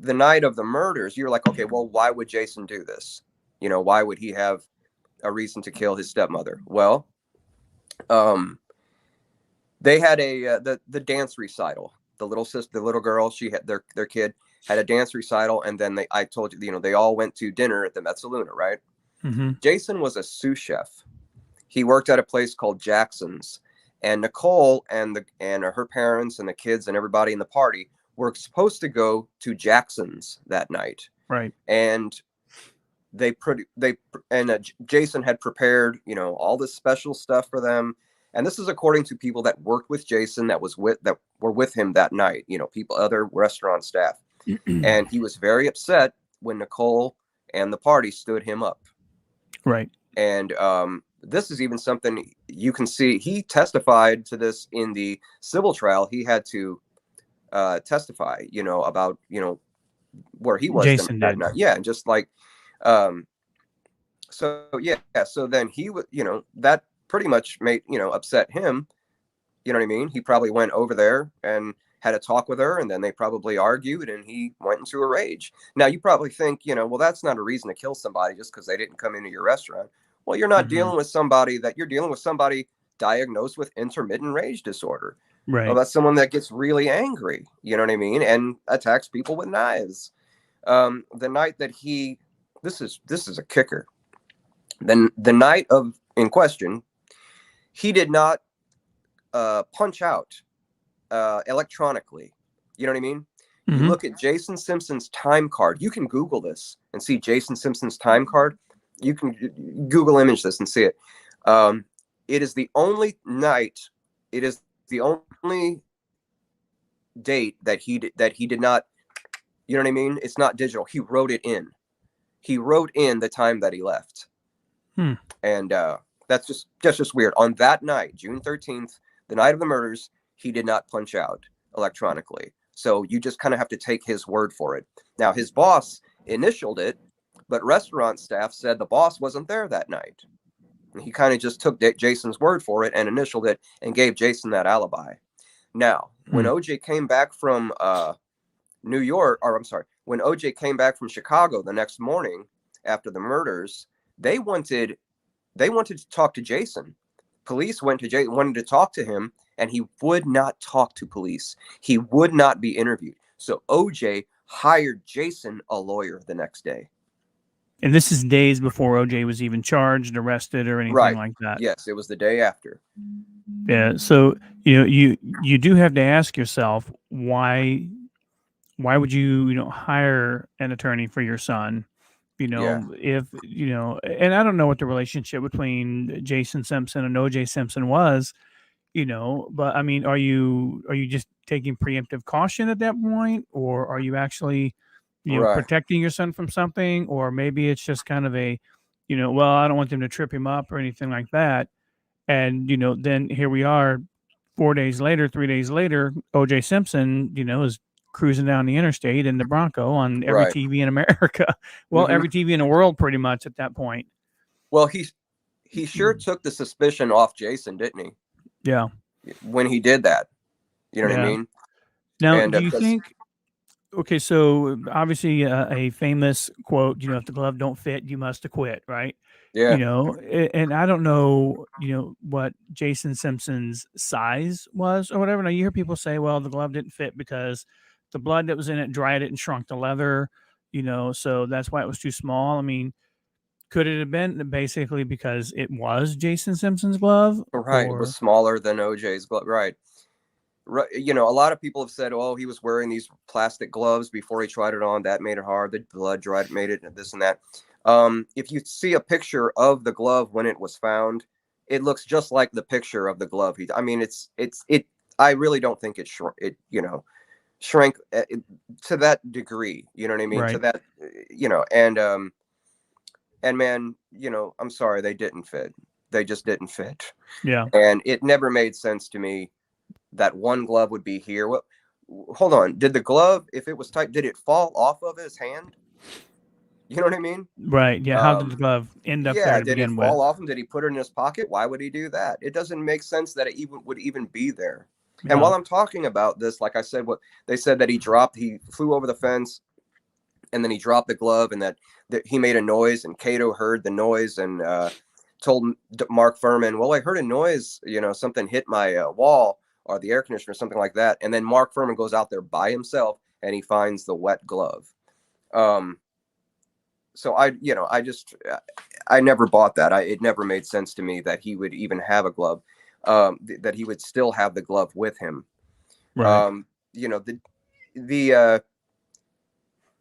The night of the murders, you're like, okay, well, why would Jason do this? Why would he have a reason to kill his stepmother? Well, they had the dance recital. The little girl, she had their kid had a dance recital, and then I told you, they all went to dinner at the Mezzaluna, right? Mm-hmm. Jason was a sous chef. He worked at a place called Jackson's, and Nicole and her parents and the kids and everybody in the party were supposed to go to Jackson's that night. Right. And Jason had prepared, all this special stuff for them. And this is according to people that worked with Jason, that were with him that night, other restaurant staff. And he was very upset when Nicole and the party stood him up. Right. And this is even something you can see. He testified to this in the civil trial. He had to testify, about, where he was Jason that did. night. Yeah. And just like, um, so yeah. So then he would, that pretty much made, upset him. You know what I mean? He probably went over there and had a talk with her, and then they probably argued, and he went into a rage. Now, you probably think, well, that's not a reason to kill somebody just because they didn't come into your restaurant. Well, you're not Mm-hmm. you're dealing with somebody diagnosed with intermittent rage disorder. Well, Right. that's someone that gets really angry, you know what I mean, and attacks people with knives. The night that this is a kicker. Then the night of in question, he did not punch out electronically. You know what I mean? You Mm-hmm. look at Jason Simpson's time card. You can Google this and see Jason Simpson's time card. You can Google image this and see it. It is the only night. It is the only date that he did not. You know what I mean? It's not digital. He wrote it in. He wrote in the time that he left, Hmm. and that's just weird. On that night, June 13th, the night of the murders, he did not punch out electronically. So you just kind of have to take his word for it. Now, his boss initialed it, but restaurant staff said the boss wasn't there that night. He kind of just took Jason's word for it and initialed it and gave Jason that alibi. Now, when Hmm. OJ came back from New York, or I'm sorry, when OJ came back from Chicago the next morning after the murders, they wanted to talk to Jason. Police wanted to talk to him, and he would not talk to police. He would not be interviewed. So OJ hired Jason a lawyer the next day. And this is days before OJ was even charged, arrested, or anything Right. like that. Yes, it was the day after. Yeah. So you do have to ask yourself why would you hire an attorney for your son? Yeah. If and I don't know what the relationship between Jason Simpson and OJ Simpson was, but I mean, are you just taking preemptive caution at that point, or are you actually, Right. protecting your son from something, or maybe it's just kind of a, well, I don't want them to trip him up or anything like that, and then here we are, 4 days later, 3 days later, OJ Simpson, is cruising down the interstate in the Bronco on every Right. TV in America, well, Hmm. every TV in the world, pretty much at that point. Well, he sure took the suspicion off Jason, didn't Yeah, he? When he did that, you know what I yeah. mean? Now, And do you because think? Okay, so obviously a famous quote, if the glove don't fit, you must acquit, right? yeah, And I don't know, what Jason Simpson's size was or whatever. Now you hear people say, well, the glove didn't fit because the blood that was in it dried it and shrunk the leather, so that's why it was too small. I mean, could it have been basically because it was Jason Simpson's glove, right, it was or smaller than OJ's glove. Right. Right. A lot of people have said, oh, he was wearing these plastic gloves before he tried it on. That made it hard. The blood dried made it, and this and that. If you see a picture of the glove when it was found, it looks just like the picture of the glove. I mean, it. I really don't think it shrank to that degree. You know what I mean? To right? that, and man, I'm sorry, they didn't fit. They just didn't fit, Yeah. and it never made sense to me that one glove would be here. What? Hold on. Did the glove, if it was tight, did it fall off of his hand? You know what I mean? Right. Yeah. How did the glove end up there Yeah. to Did it begin with? fall off him? Did he put it in his pocket? Why would he do that? It doesn't make sense that it would even be there. And Yeah. while I'm talking about this, like I said, what they said that he flew over the fence, and then he dropped the glove, and that he made a noise, and Cato heard the noise and told Mark Furman, well, I heard a noise, something hit my wall or the air conditioner or something like that. And then Mark Furman goes out there by himself and he finds the wet glove. So I never bought that. It never made sense to me that he would even have a glove, that he would still have the glove with him. Right. Um, the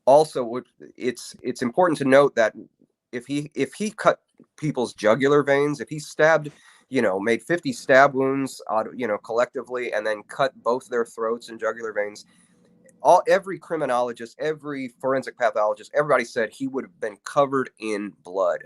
also it's important to note that if he cut people's jugular veins, if he stabbed, made 50 stab wounds out, collectively, and then cut both their throats and jugular veins, every criminologist, every forensic pathologist, everybody said he would have been covered in blood.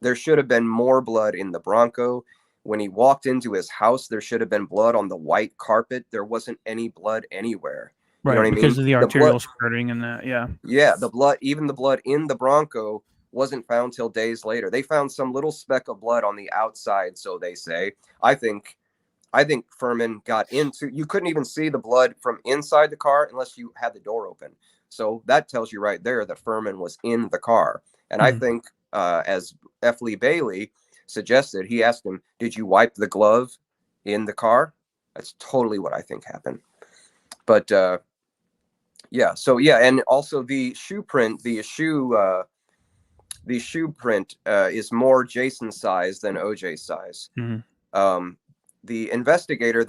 There should have been more blood in the Bronco. When he walked into his house, there should have been blood on the white carpet. There wasn't any blood anywhere. You know Right, what I because mean? of the The blood, arterial spurting and that. Yeah. yeah, the blood, even the blood in the Bronco wasn't found till days later. They found some little speck of blood on the outside, so they say. I think Furman got into, you couldn't even see the blood from inside the car unless you had the door open. So that tells you right there that Furman was in the car. And I think, as F. Lee Bailey suggested, he asked him, did you wipe the glove in the car? That's totally what I think happened. But yeah, so yeah, and also the shoe print, the shoe print is more Jason's size than OJ's size. The investigator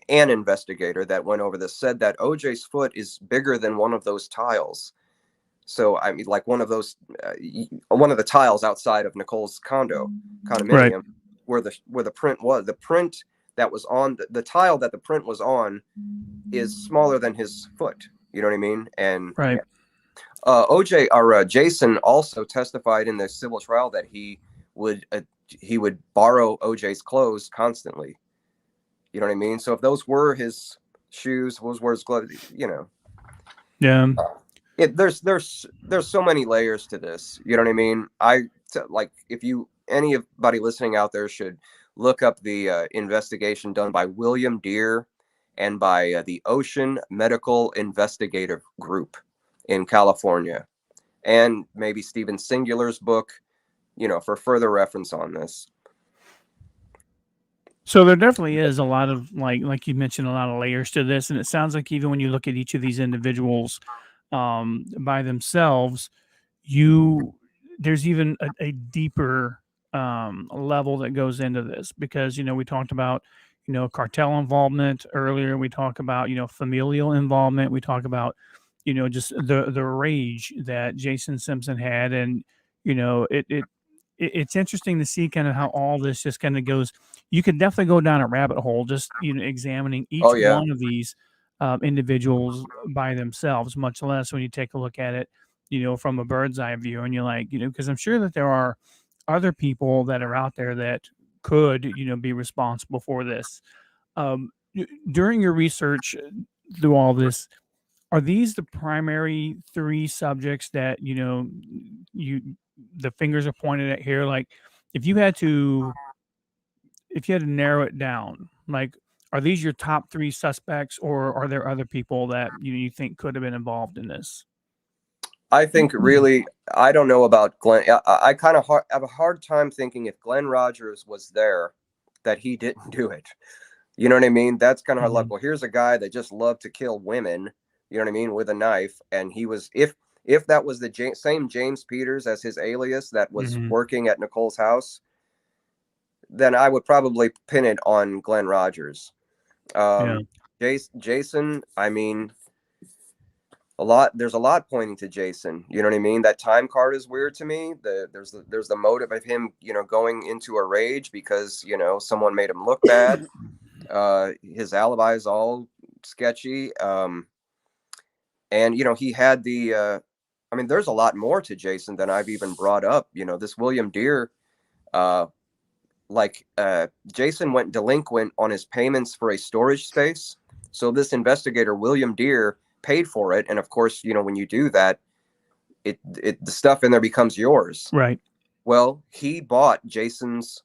an investigator that went over this said that OJ's foot is bigger than one of those tiles. So I mean, like one of the tiles outside of Nicole's condominium, Right. where the print was. The print that was on the tile that the print was on is smaller than his foot. You know what I mean? And Right. OJ or Jason also testified in the civil trial that he would borrow OJ's clothes constantly. You know what I mean? So if those were his shoes, those were his gloves, you know. Yeah. There's so many layers to this. You know what I mean? Like if anybody listening out there should look up the investigation done by William Deere and by the Ocean Medical Investigative Group in California, and maybe Stephen Singular's book, you know, for further reference on this. So there definitely is a lot of like you mentioned, a lot of layers to this, and it sounds like even when you look at each of these individuals by themselves, there's even a deeper level that goes into this, because we talked about cartel involvement earlier. We talk about familial involvement. We talk about just the rage that Jason Simpson had, and it's interesting to see kind of how all this just kind of goes. You could definitely go down a rabbit hole just examining each Oh yeah. one of these individuals by themselves, much less when you take a look at it from a bird's eye view, and you're like, because I'm sure that there are other people that are out there that could be responsible for this. During your research through all this, are these the primary three subjects that you the fingers are pointed at here? Like, if you had to narrow it down, like, are these your top three suspects, or are there other people that you think could have been involved in this? I think really, I don't know about Glenn. I kind of have a hard time thinking if Glenn Rogers was there, that he didn't do it. You know what I mean? That's kind of hard luck. Well, here's a guy that just loved to kill women, you know what I mean, with a knife. And he was, if that was the same James Peters as his alias that was working at Nicole's house, then I would probably pin it on Glenn Rogers. Jason, I mean, there's a lot pointing to Jason. You know what I mean? That time card is weird to me. There's the motive of him, going into a rage because, someone made him look bad. His alibi is all sketchy. And, he had I mean, there's a lot more to Jason than I've even brought up. This William Deere, Jason went delinquent on his payments for a storage space. So this investigator, William Deere, paid for it. And of course, when you do that, the stuff in there becomes yours. Right. Well, he bought Jason's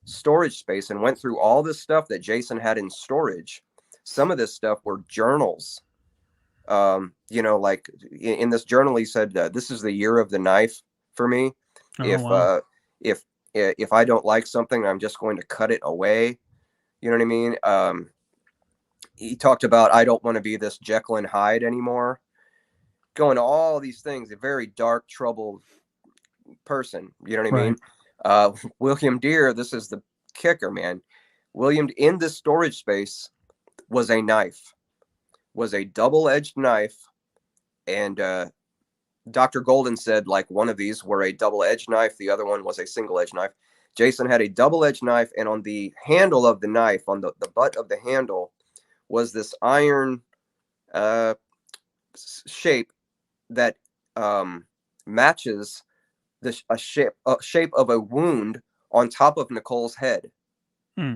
storage space and went through all this stuff that Jason had in storage. Some of this stuff were journals. Like in this journal, he said, this is the year of the knife for me. Wow. If I don't like something, I'm just going to cut it away. You know what I mean? He talked about, I don't want to be this Jekyll and Hyde anymore. Going to all these things, a very dark, troubled person. You know what I mean? William Deere, this is the kicker, man. William, in this storage space was a knife, was a double-edged knife. And Dr. Golden said, like, one of these were a double-edged knife. The other one was a single-edged knife. Jason had a double-edged knife, and on the handle of the knife, on the butt of the handle, was this iron shape that matches shape of a wound on top of Nicole's head. Hmm.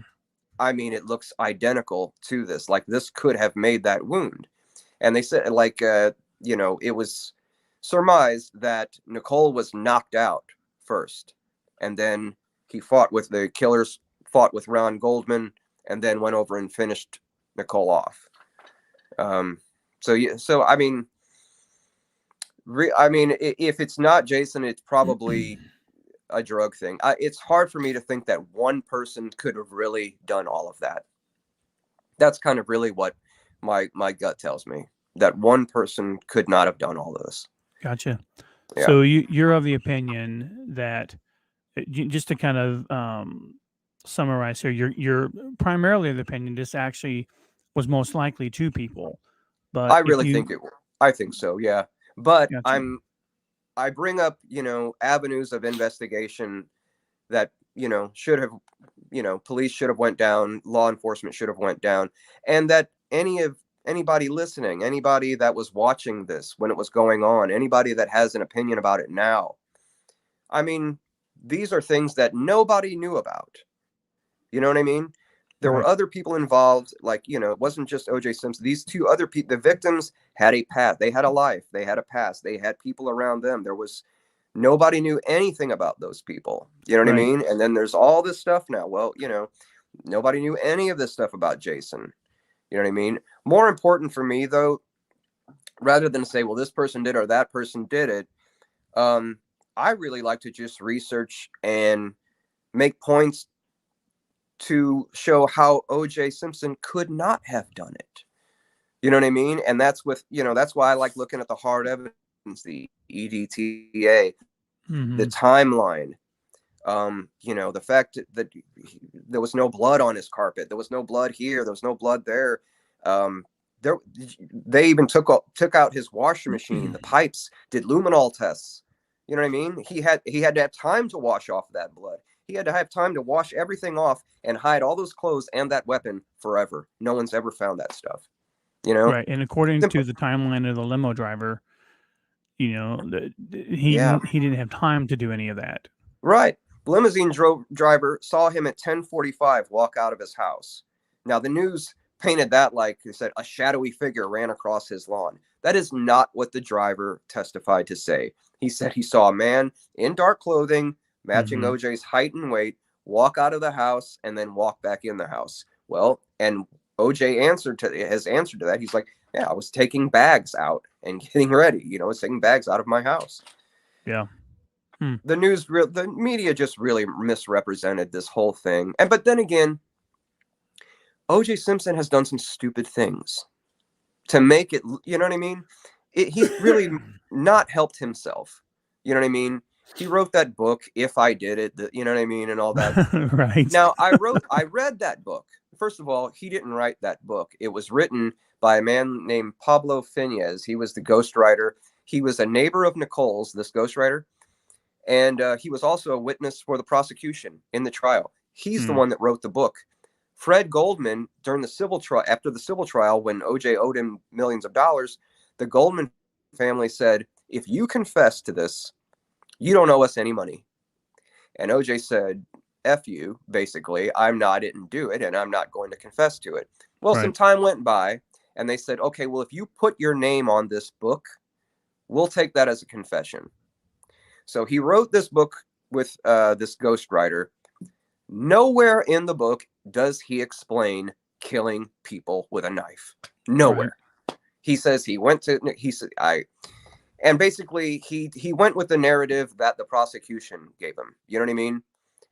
I mean, it looks identical to this. Like, this could have made that wound. And they said, like, you know, it was surmised that Nicole was knocked out first, and then the killers fought with Ron Goldman, and then went over and finished Nicole off. So yeah, so I mean, if it's not Jason, it's probably a drug thing. It's hard for me to think that one person could have really done all of that. That's kind of really what my gut tells me, that one person could not have done all of this. Gotcha. Yeah. So you're of the opinion that, just to kind of summarize here, you're primarily of the opinion this actually was most likely two people. But I really think I think so, yeah. But Gotcha. I bring up, you know, avenues of investigation that, you know, should have, you know, police should have went down, law enforcement should have went down, and that anybody listening, anybody that was watching this when it was going on, anybody that has an opinion about it now, I mean, these are things that nobody knew about. You know what I mean? There were Right. other people involved, like, you know, it wasn't just OJ Simpson. These two other people, the victims, had a path. They had a life. They had a past. They had people around them. Nobody knew anything about those people. You know what I Right. mean? And then there's all this stuff now. Well, you know, nobody knew any of this stuff about Jason. You know what I mean? More important for me, though, rather than say, well, this person did or that person did it, I really like to just research and make points to show how OJ Simpson could not have done it. You know what I mean? And that's that's why I like looking at the hard evidence, the EDTA, the timeline. You know, the fact that there was no blood on his carpet, there was no blood here, there was no blood there. There, they even took out his washing machine, the pipes, did luminol tests. You know what I mean? He had to have time to wash off that blood. He had to have time to wash everything off and hide all those clothes and that weapon forever. No one's ever found that stuff. You know? Right. And according Simple. to the timeline of the limo driver, you know, Yeah. he didn't have time to do any of that. Right. The limousine driver saw him at 10:45 walk out of his house. Now, the news painted that like they said a shadowy figure ran across his lawn. That is not what the driver testified to say. He said he saw a man in dark clothing, matching OJ's height and weight, walk out of the house and then walk back in the house. Well, and OJ has answered to that. He's like, yeah, I was taking bags out and getting ready. You know, I was taking bags out of my house. Yeah. The media just really misrepresented this whole thing. But then again, OJ Simpson has done some stupid things to make it, you know what I mean? He's really not helped himself. You know what I mean? He wrote that book, If I Did It, you know what I mean? And all that. Right. Now, I read that book. First of all, he didn't write that book. It was written by a man named Pablo Finez. He was the ghostwriter. He was a neighbor of Nicole's, this ghostwriter. And he was also a witness for the prosecution in the trial. He's the one that wrote the book. Fred Goldman, during the civil trial, after the civil trial, when OJ owed him millions of dollars, the Goldman family said, if you confess to this, you don't owe us any money. And OJ said, F you, basically. I didn't do it, and I'm not going to confess to it. Well, some time went by, and they said, okay, well, if you put your name on this book, we'll take that as a confession. So he wrote this book with this ghostwriter. Nowhere in the book does he explain killing people with a knife. Nowhere. Right. He says and basically he went with the narrative that the prosecution gave him. You know what I mean?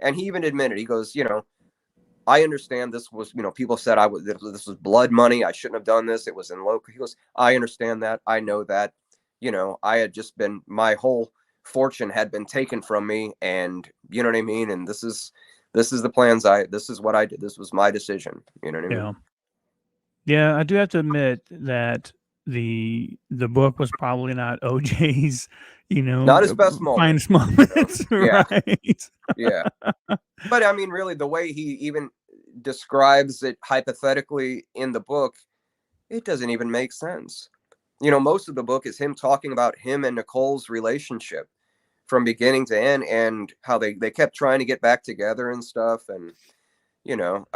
And he even admitted, he goes, you know, I understand this was, you know, people said this was blood money. I shouldn't have done this. It was in local. He goes, I understand that. I know that, you know, my whole fortune had been taken from me, and you know what I mean? And this is the plans. This is what I did. This was my decision. You know what I mean? Yeah, I do have to admit that the book was probably not OJ's, you know, not his best moment. Finest moments, Yeah. Right? Yeah. But I mean, really, the way he even describes it hypothetically in the book, it doesn't even make sense. You know, most of the book is him talking about him and Nicole's relationship from beginning to end, and how they kept trying to get back together and stuff. And, you know,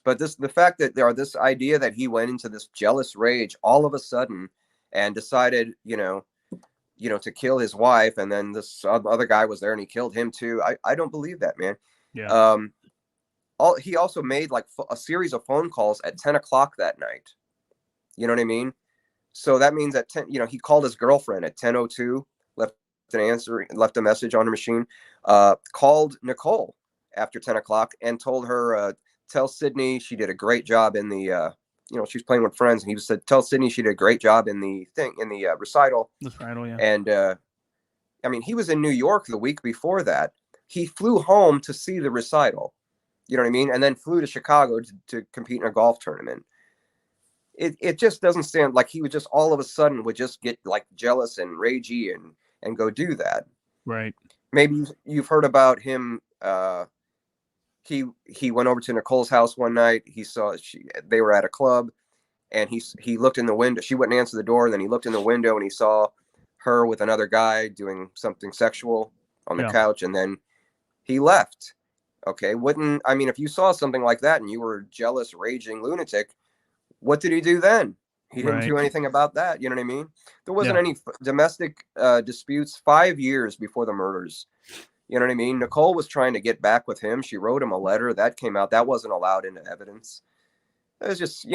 but the fact that this idea that he went into this jealous rage all of a sudden and decided, to kill his wife, and then this other guy was there and he killed him too. I don't believe that, man. Yeah. He also made like a series of phone calls at 10 o'clock that night. You know what I mean? So that means at 10, he called his girlfriend at 10:02, left a message on her machine, called Nicole after 10 o'clock and told her, tell Sydney she did a great job in the, she's playing with friends. And he said, tell Sydney she did a great job in the recital. Recital, yeah. And, he was in New York the week before that. He flew home to see the recital, you know what I mean? And then flew to Chicago to compete in a golf tournament. It just doesn't stand like he would just all of a sudden would just get like jealous and ragey and go do that. Right. Maybe you've heard about him. He went over to Nicole's house one night. He saw they were at a club, and he looked in the window. She wouldn't answer the door, and then he looked in the window and he saw her with another guy doing something sexual on the couch, and then he left. Okay, if you saw something like that and you were a jealous, raging lunatic, what did he do then? He didn't do anything about that. You know what I mean? There wasn't any domestic disputes 5 years before the murders. You know what I mean? Nicole was trying to get back with him. She wrote him a letter that came out. That wasn't allowed into evidence. It was just,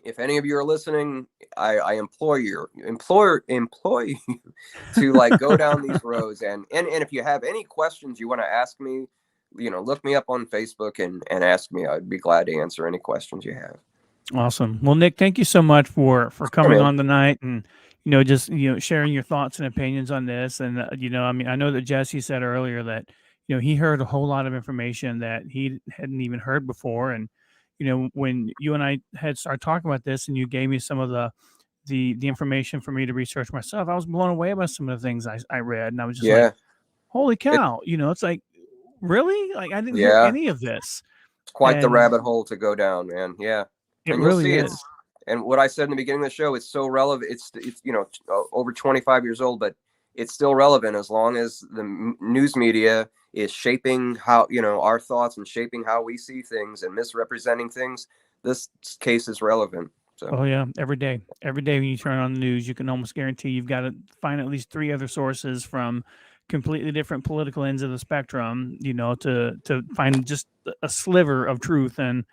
if any of you are listening, I implore you to like go down these roads. And if you have any questions you want to ask me, look me up on Facebook and ask me. I'd be glad to answer any questions you have. Awesome. Well, Nick, thank you so much for coming on tonight and, just, sharing your thoughts and opinions on this. And, I know that Jesse said earlier that, he heard a whole lot of information that he hadn't even heard before. And, when you and I had started talking about this and you gave me some of the information for me to research myself, I was blown away by some of the things I read. And I was just like, holy cow, it's like, really? Like, I didn't hear any of this. It's quite the rabbit hole to go down, man. Yeah. It really is. And what I said in the beginning of the show, it's so relevant. It's over 25 years old, but it's still relevant as long as the news media is shaping how, our thoughts and shaping how we see things and misrepresenting things. This case is relevant. So. Oh yeah, every day when you turn on the news, you can almost guarantee you've got to find at least 3 other sources from completely different political ends of the spectrum, to find just a sliver of truth and,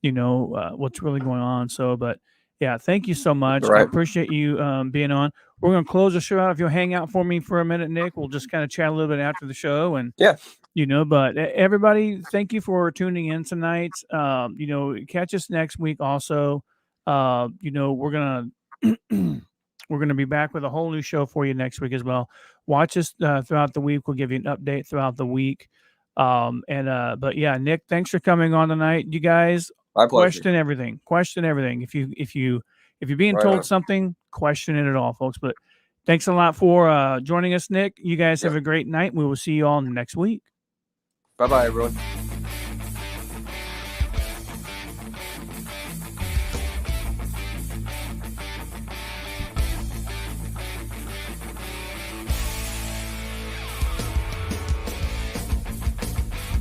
what's really going on. So, but yeah, thank you so much. Right. I appreciate you being on. We're going to close the show out. If you'll hang out for me for a minute, Nick, we'll just kind of chat a little bit after the show. And, but everybody, thank you for tuning in tonight. Catch us next week also. We're going to be back with a whole new show for you next week as well. Watch us throughout the week. We'll give you an update throughout the week. But yeah, Nick, thanks for coming on tonight. You guys, question everything. If you're being told something, question it at all, folks. But thanks a lot for joining us, Nick. You guys have a great night. We will see you all next week. Bye-bye, everyone.